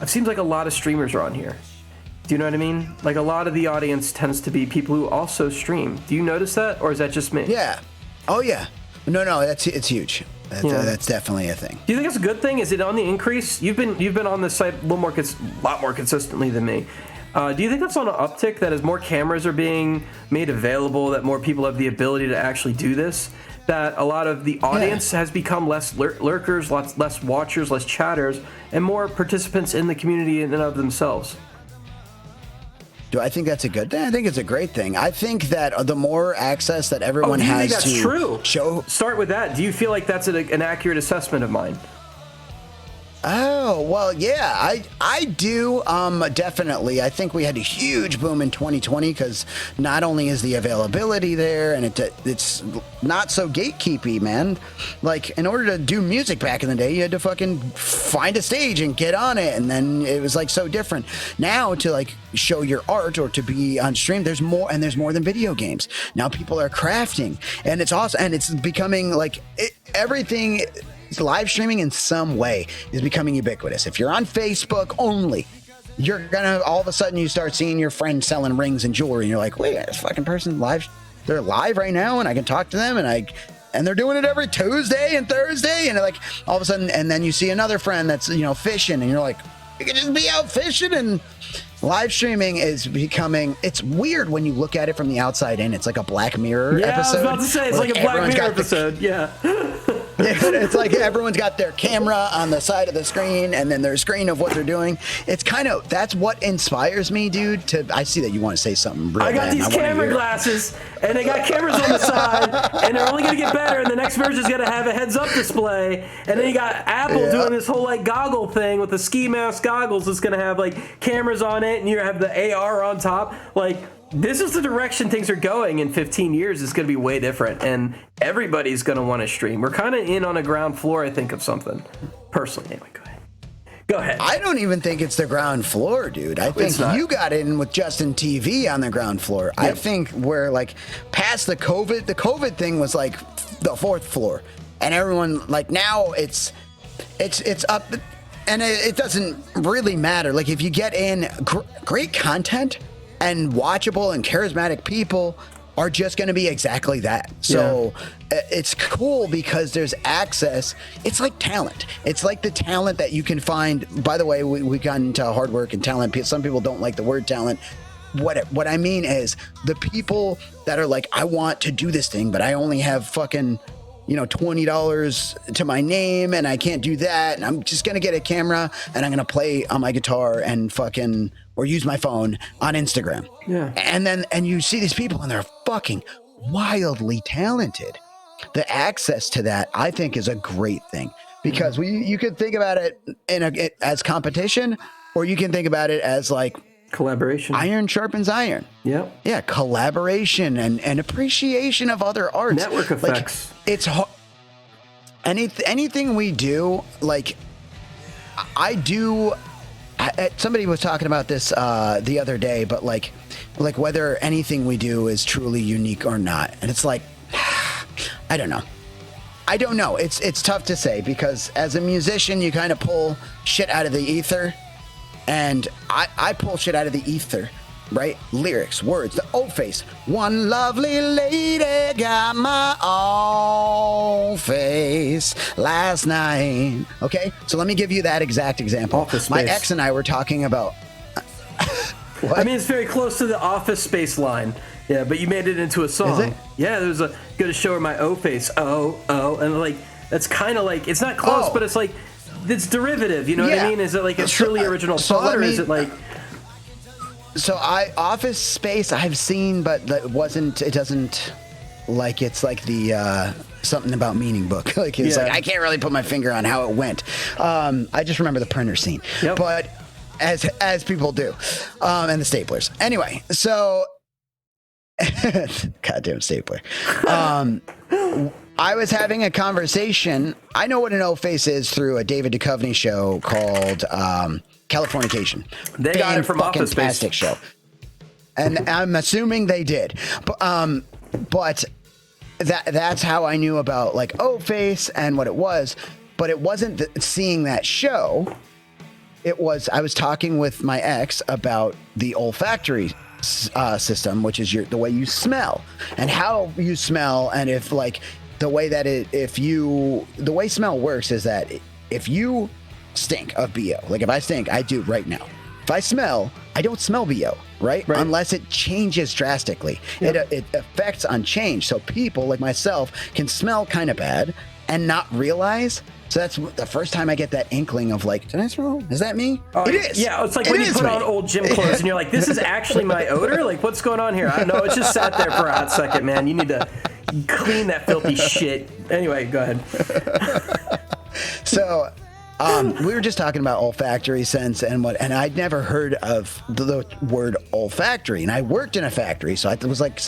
it seems like a lot of streamers are on here. Do you know what I mean? Like a lot of the audience tends to be people who also stream. Do you notice that, or is that just me? Yeah. Oh yeah. No, it's huge. That's definitely a thing. Do you think it's a good thing? Is it on the increase? You've been on the site a lot more consistently than me. Do you think that's on an uptick, that as more cameras are being made available, that more people have the ability to actually do this, that a lot of the audience has become less lurkers, less watchers, less chatters, and more participants in the community in and of themselves? Do I think that's a good thing? I think it's a great thing. I think that the more access that everyone has that's to true? show. Start with that. Do you feel like that's an accurate assessment of mine? Oh, well, yeah, I do, definitely. I think we had a huge boom in 2020 because not only is the availability there, and it's not so gatekeepy, man. Like, in order to do music back in the day, you had to fucking find a stage and get on it, and then it was, like, so different. Now, to, like, show your art or to be on stream, there's more than video games. Now people are crafting, and it's awesome, and it's becoming, like, everything... Live streaming in some way is becoming ubiquitous. If you're on Facebook only, you're gonna all of a sudden you start seeing your friends selling rings and jewelry, and you're like, wait, this fucking person they're live right now, and I can talk to them, and they're doing it every Tuesday and Thursday, and like all of a sudden, and then you see another friend that's fishing, and you're like, you can just be out fishing. And live streaming is becoming, it's weird when you look at it from the outside in. It's like a Black Mirror episode. I was about to say, it's like a Black Mirror episode. Yeah. It's like everyone's got their camera on the side of the screen, and then their screen of what they're doing. It's kind of, that's what inspires me, dude. I see that you want to say something real I got bad, these camera glasses, and they got cameras on the side, and they're only going to get better, and the next version's going to have a heads-up display, and then you got Apple doing this whole, like, goggle thing with the ski mask goggles that's going to have, like, cameras on it, and you have the AR on top. Like, this is the direction things are going. In 15 years, it's going to be way different, and everybody's going to want to stream. We're kind of in on a ground floor, I think, of something. Personally, anyway, go ahead. I don't even think it's the ground floor, dude. I think you got in with Justin TV on the ground floor. Yep. I think we're, like, past the COVID thing was, like, the fourth floor, and everyone, like, now it's up, and it doesn't really matter. Like, if you get in great content and watchable and charismatic people are just going to be exactly that. So it's cool because there's access. It's like talent. It's like the talent that you can find. By the way, we got into hard work and talent. Some people don't like the word talent. What I mean is the people that are like, I want to do this thing, but I only have fucking $20 to my name, and I can't do that, and I'm just gonna get a camera and I'm gonna play on my guitar and fucking or use my phone on Instagram. Yeah. And you see these people and they're fucking wildly talented. The access to that, I think, is a great thing, because you could think about it as competition, or you can think about it as like collaboration. Iron sharpens iron. Yep. Yeah, collaboration and appreciation of other arts. Network effects. Like, it's anything we do, like I do. Somebody was talking about this the other day, but like whether anything we do is truly unique or not, and it's like I don't know. It's tough to say, because as a musician, you kind of pull shit out of the ether. And I pull shit out of the ether, right? Lyrics, words, the old face. One lovely lady got my old face last night. Okay, so let me give you that exact example. My ex and I were talking about... What? I mean, it's very close to the Office Space line. Yeah, but you made it into a song. Is it? Yeah, there's a gonna show her my O face. Oh, and like that's kind of like, it's not close, but it's like, it's derivative, you know what I mean? Is it like a truly original song, or is it like... So Office Space I've seen, but it doesn't, like, it's like the something about meaning book. Like, it's like, I can't really put my finger on how it went. I just remember the printer scene. Yep. But as people do, and the staplers. Anyway, so goddamn stapler. I was having a conversation. I know what an O-face is through a David Duchovny show called Californication. They got it from Office Space. Fantastic show. And I'm assuming they did. But that's how I knew about, like, O-face and what it was. But it wasn't seeing that show. I was talking with my ex about the olfactory system, which is the way you smell and how you smell, and if like the way that the way smell works is that if you stink of BO, like if I stink, I do right now. If I smell, I don't smell BO, right? Unless it changes drastically. Yep. It affects on change. So people like myself can smell kind of bad and not realize. So that's the first time I get that inkling of like, did I smell? Is that me? It is. Yeah, it's like when you put on old gym clothes and you're like, this is actually my odor? Like, what's going on here? I don't know. It just sat there for a hot second, man. You need to clean that filthy shit. Anyway, go ahead. So we were just talking about olfactory sense and I'd never heard of the word olfactory, and I worked in a factory. So I was like,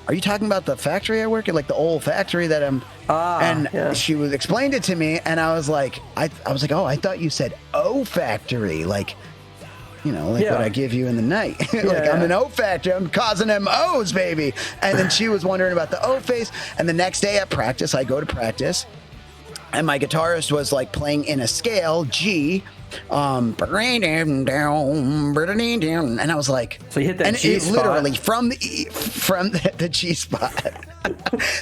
are you talking about the factory I work at, like the old factory that I'm? She explained it to me, and I was like, oh, I thought you said O factory, like, you know, like what I give you in the night. I'm an O factory. I'm causing them O's, baby. And then she was wondering about the O face. And the next day at practice, I go to practice, and my guitarist was like playing in a scale G. And I was like, so you hit that and G it spot? Literally from the G spot,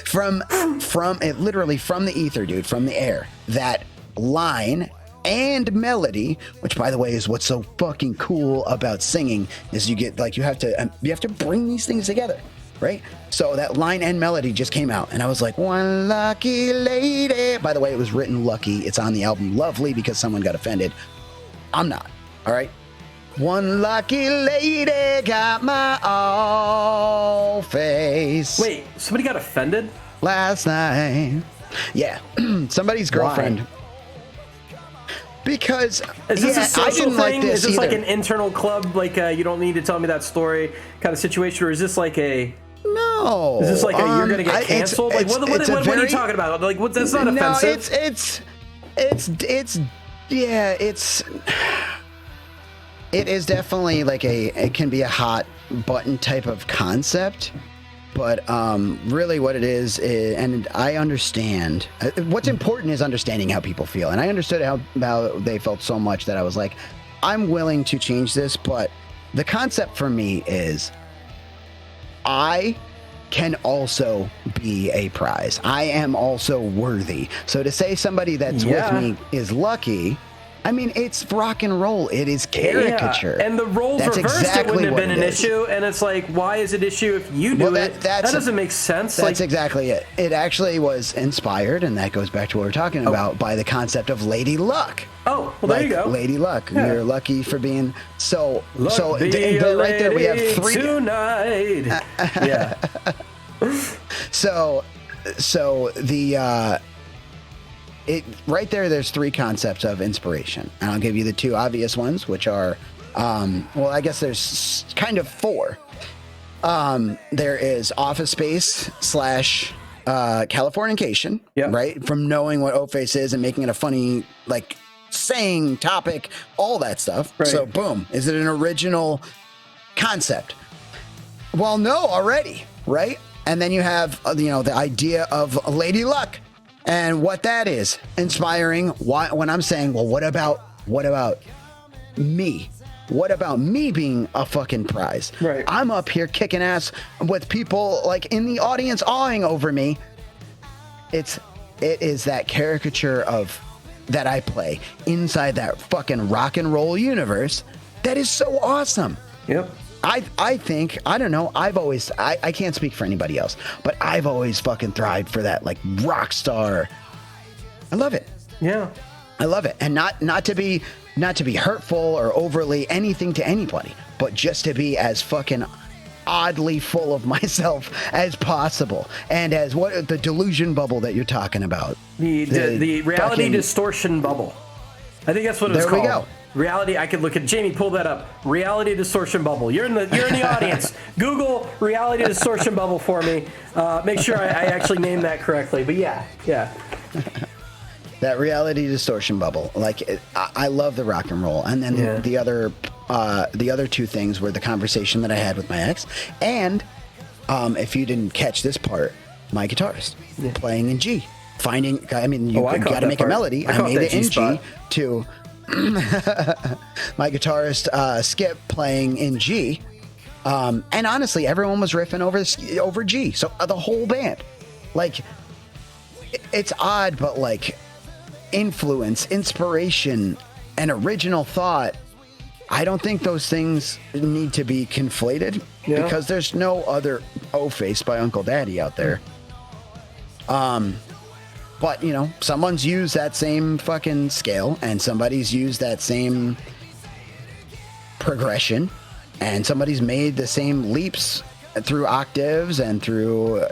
from the ether, dude, from the air, that line and melody, which by the way is what's so fucking cool about singing, is you get like you have to bring these things together. Right? So that line and melody just came out, and I was like, one lucky lady. By the way, it was written lucky. It's on the album Lovely because someone got offended. I'm not. All right. One lucky lady got my all face. Wait, somebody got offended? Last night. Yeah. Somebody's girlfriend. Why? Because is this a social thing? Like this is this either. like an internal club, like you don't need to tell me that story kind of situation, or is this like a? No. Is this like you're gonna get canceled? Like what are you talking about? Like what? That's not offensive. It is definitely like it can be a hot button type of concept. But really what it is, and I understand, what's important is understanding how people feel. And I understood how they felt so much that I was like, I'm willing to change this. But the concept for me is I can also be a prize. I am also worthy. So to say somebody that's with me is lucky, I mean, it's rock and roll. It is caricature. Yeah. And the roles that's reversed, exactly it wouldn't have been an is. issue. And it's like, why is it issue if you do it? That doesn't make sense. That's exactly it. It actually was inspired, and that goes back to what we're talking about, by the concept of Lady Luck. Oh, well, there you go. Lady Luck. Yeah. You're lucky for being so. Luck so be right there we have three. Tonight. Yeah. So the. Right there's three concepts of inspiration, and I'll give you the two obvious ones, which are, well, I guess there's kind of four. There is Office Space / Californication, right? From knowing what O-Face is and making it a funny, like, saying topic, all that stuff. Right. So, boom. Is it an original concept? Well, no, already, right? And then you have, the idea of Lady Luck. And what that is, inspiring. When I'm saying, well, what about me? What about me being a fucking prize? Right. I'm up here kicking ass with people like in the audience awing over me. It is that caricature of that I play inside that fucking rock and roll universe that is so awesome. Yep. I think, I don't know, I've always, I can't speak for anybody else, but I've always fucking thrived for that, like, rock star. I love it. Yeah. I love it. And not to be hurtful or overly anything to anybody, but just to be as fucking oddly full of myself as possible. And as the delusion bubble that you're talking about. The reality fucking distortion bubble. I think that's what it's called. There we go. Reality, I could look at Jamie, pull that up. Reality distortion bubble. You're in the audience. Google reality distortion bubble for me. Make sure I actually name that correctly. But yeah. That reality distortion bubble. Like, I love the rock and roll. And then the other two things were the conversation that I had with my ex, and if you didn't catch this part, my guitarist playing in G, finding. I mean, you got to make a melody. I made it in G to. my guitarist Skip playing in G, and honestly, everyone was riffing over G. So the whole band, like, it's odd, but like influence, inspiration, and original thought, I don't think those things need to be conflated because there's no other O Face by Unkle Daddy out there. But, you know, someone's used that same fucking scale and somebody's used that same progression and somebody's made the same leaps through octaves and through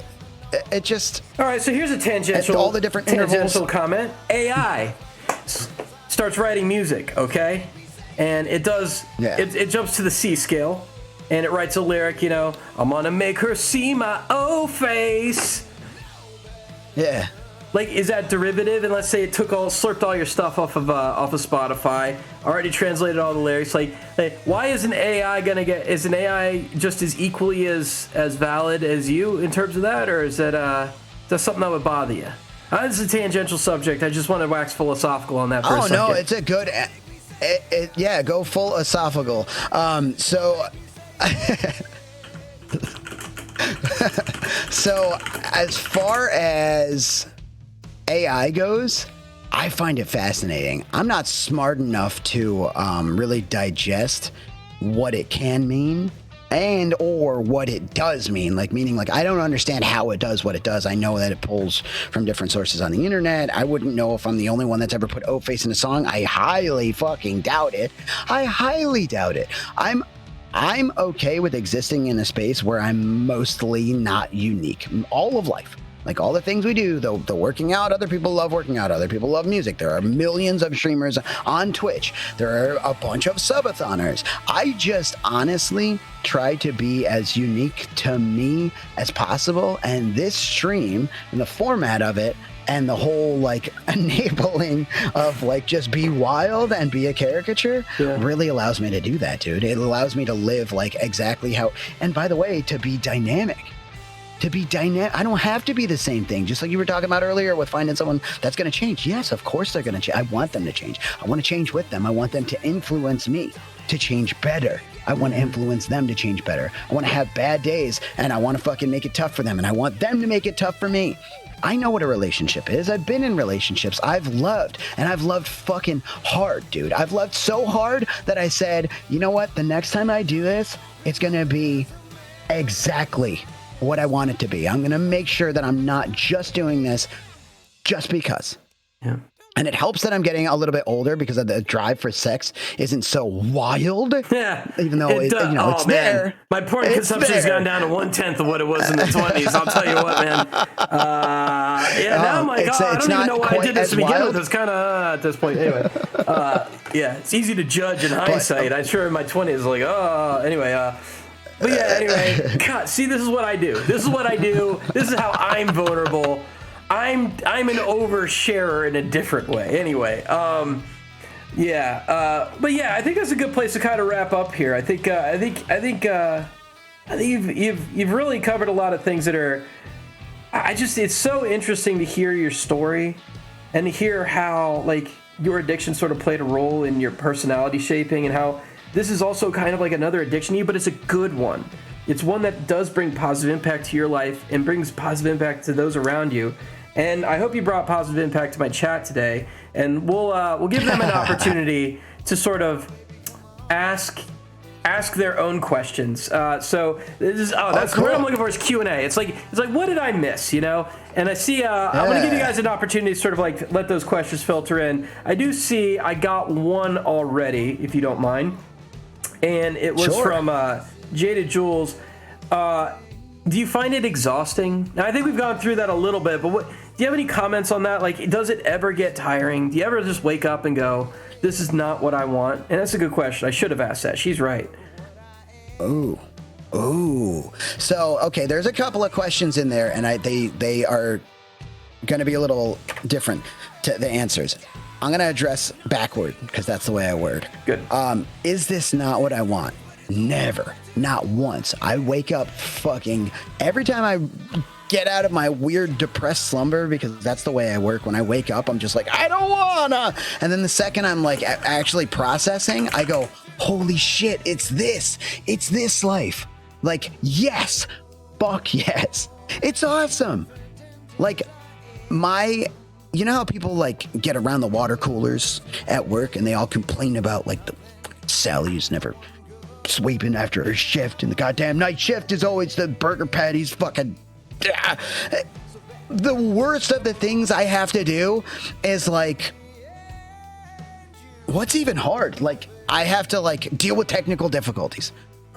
it just. All right, so here's a tangential, all the different tangential comment. AI starts writing music, okay? And it does, it jumps to the C scale and it writes a lyric, you know, I'm gonna make her see my O face. Yeah. Like, is that derivative? And let's say it slurped all your stuff off of Spotify, already translated all the lyrics. Like why is an AI is an AI just as equally as valid as you in terms of that, or is that something that would bother you? This is a tangential subject. I just want to wax philosophical on that for a second. Oh no, it's a good. Yeah, go full esophageal. So as far as AI goes, I find it fascinating. I'm not smart enough to really digest what it can mean and or what it does mean. Meaning I don't understand how it does what it does. I know that it pulls from different sources on the internet. I wouldn't know if I'm the only one that's ever put O Face in a song. I highly fucking doubt it. I highly doubt it. I'm okay with existing in a space where I'm mostly not unique. All of life. Like all the things we do, the working out, other people love working out, other people love music. There are millions of streamers on Twitch. There are a bunch of subathoners. I just honestly try to be as unique to me as possible. And this stream and the format of it and the whole enabling of just be wild and be a caricature really allows me to do that, dude. It allows me to live exactly how, and by the way, to be dynamic. I don't have to be the same thing. Just like you were talking about earlier with finding someone that's going to change. Yes, of course they're going to change. I want them to change. I want to change with them. I want them to influence me to change better. I want to influence them to change better. I want to have bad days and I want to fucking make it tough for them and I want them to make it tough for me. I know what a relationship is. I've been in relationships. I've loved, and I've loved fucking hard, dude. I've loved so hard that I said, you know what? The next time I do this, it's going to be exactly what I want it to be. I'm going to make sure that I'm not just doing this just because. Yeah. And it helps that I'm getting a little bit older because the drive for sex isn't so wild. Yeah. Even though it's there. My porn consumption's gone down to 1/10 of what it was in the 20s. I'll tell you what, man. Now I'm like, I don't even know why I did this to begin with. It's kind of at this point. Anyway. It's easy to judge in hindsight. I'm sure in my 20s, anyway. But yeah, anyway, God, see, this is what I do. This is how I'm vulnerable. I'm an oversharer in a different way. Anyway, but yeah, I think that's a good place to kind of wrap up here. I think you've really covered a lot of things that are. It's so interesting to hear your story, and to hear how your addiction sort of played a role in your personality shaping, and how this is also kind of like another addiction to you, but it's a good one. It's one that does bring positive impact to your life and brings positive impact to those around you. And I hope you brought positive impact to my chat today. And we'll give them an opportunity to sort of ask their own questions. So this is that's cool. What I'm looking for is Q&A. It's like what did I miss, you know? And I see I'm going to give you guys an opportunity to sort of let those questions filter in. I do see I got one already, if you don't mind. And it was from Jaded Jules. Do you find it exhausting? Now, I think we've gone through that a little bit, but do you have any comments on that? Does it ever get tiring? Do you ever just wake up and go, this is not what I want? And that's a good question. I should have asked that. She's right. Ooh. So, okay, there's a couple of questions in there, and they are going to be a little different to the answers. I'm going to address backward because that's the way I word. Good. Is this not what I want? Never. Not once. I wake up fucking every time I get out of my weird depressed slumber, because that's the way I work. When I wake up, I'm just like, I don't wanna. And then the second I'm like actually processing, I go, holy shit, it's this life. Like, yes, fuck yes. It's awesome. Like you know how people like get around the water coolers at work and they all complain about like Sally's never sweeping after her shift, and the goddamn night shift is always the burger patties fucking. The worst of the things I have to do is like, what's even hard? Like, I have to like deal with technical difficulties,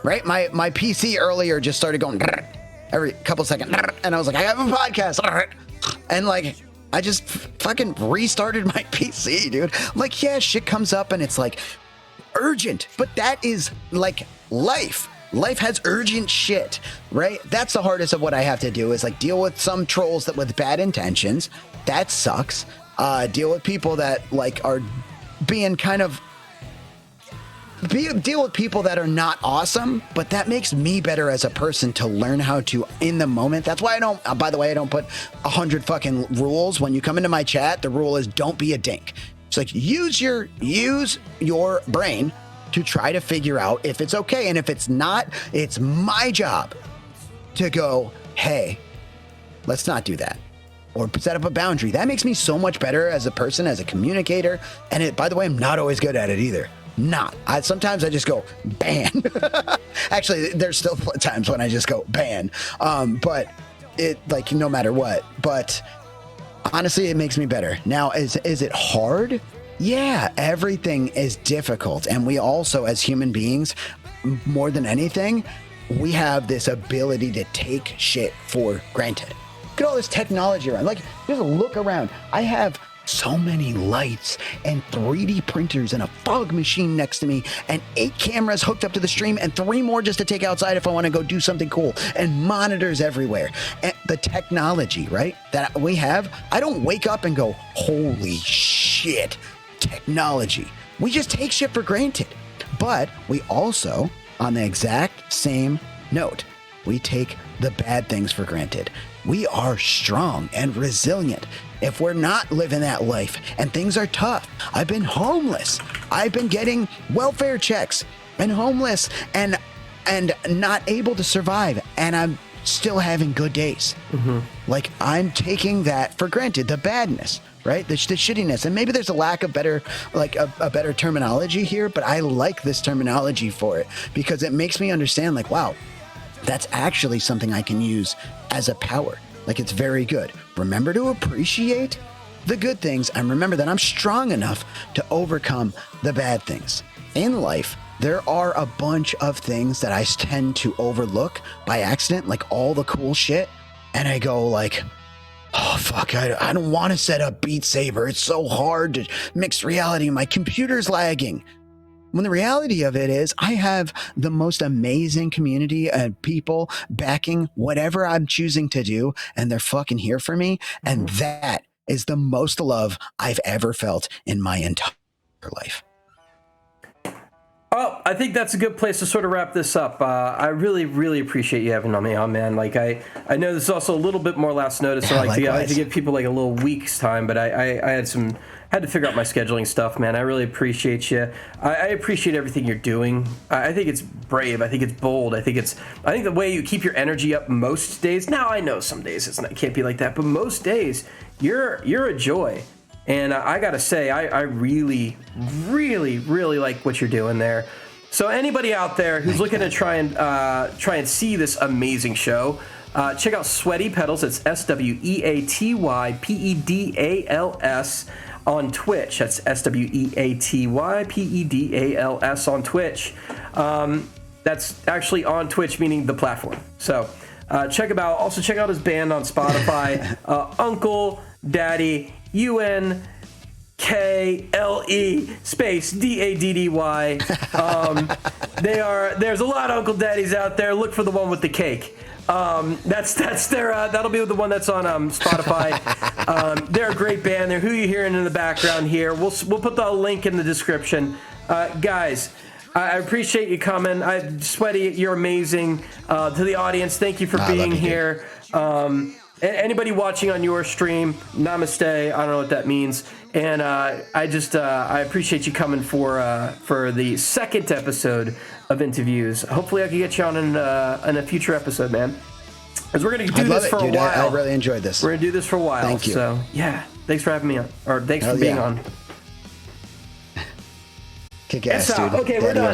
right? My PC earlier just started going every couple seconds, and I was like, I have a podcast, and like I just fucking restarted my PC, dude. Like, yeah, shit comes up and it's like urgent, but that is like life. Life has urgent shit, right? That's the hardest of what I have to do, is like deal with some trolls that with bad intentions. That sucks. Deal with people that like are being kind of deal with people that are not awesome, but that makes me better as a person to learn how to in the moment. That's why I don't, by the way, I don't put 100 fucking rules. When you come into my chat, the rule is don't be a dink. It's like, use your brain to try to figure out if it's okay. And if it's not, it's my job to go, hey, let's not do that. Or set up a boundary. That makes me so much better as a person, as a communicator. And by the way, I'm not always good at it either. Sometimes I just go ban. Actually, there's still times when I just go ban. But it, like, no matter what. But honestly, it makes me better. Now, is it hard? Yeah, everything is difficult. And we also, as human beings, more than anything, we have this ability to take shit for granted. Look at all this technology around. Like, just look around. I have so many lights and 3D printers and a fog machine next to me and 8 cameras hooked up to the stream and 3 more just to take outside if I want to go do something cool, and monitors everywhere. And the technology, right, that we have, I don't wake up and go, holy shit, technology. We just take shit for granted. But we also, on the exact same note, we take the bad things for granted. We are strong and resilient. If we're not living that life and things are tough, I've been homeless. I've been getting welfare checks and homeless and not able to survive, and I'm still having good days. Mm-hmm. Like, I'm taking that for granted, the badness, right? The shittiness. And maybe there's a lack of better, like a better terminology here, but I like this terminology for it because it makes me understand, like, wow, that's actually something I can use as a power. Like, it's very good. Remember to appreciate the good things and remember that I'm strong enough to overcome the bad things. In life, there are a bunch of things that I tend to overlook by accident, like all the cool shit. And I go like, oh, fuck, I don't want to set up Beat Saber. It's so hard to mix reality. My computer's lagging. When the reality of it is, I have the most amazing community of people backing whatever I'm choosing to do, and they're fucking here for me. And that is the most love I've ever felt in my entire life. Oh, I think that's a good place to sort of wrap this up. I really, really appreciate you having me on, man. Like, I know this is also a little bit more last notice, so I like to give people like a little week's time, but I had to figure out my scheduling stuff, man. I really appreciate you. I appreciate everything you're doing. I think it's brave. I think it's bold. I think the way you keep your energy up most days. Now, I know some days it can't be like that, but most days you're a joy. And I gotta say, I really, really, really like what you're doing there. So anybody out there who's looking to try and see this amazing show, check out SweatyPedals. It's SweatyPedals on Twitch. That's SweatyPedals on Twitch. That's actually on Twitch, meaning the platform. So check him out. Also check out his band on Spotify, Unkle Daddy. UNKLE space DADDY. There's a lot of Unkle Daddies out there. Look for the one with the cake. That's their that'll be the one that's on Spotify. They're a great band. They're who you're hearing in the background here. We'll put the link in the description. Guys, I appreciate you coming. Sweaty, you're amazing. To the audience, thank you for being here. Anybody watching on your stream, namaste. I don't know what that means. And I appreciate you coming for the second episode of IntoViews. Hopefully, I can get you on in a future episode, man. Because we're gonna do this for a while. I really enjoyed this. We're gonna do this for a while. Thank you. So yeah, thanks for having me on, or thanks for being on. Kick ass, dude. Okay, we're done.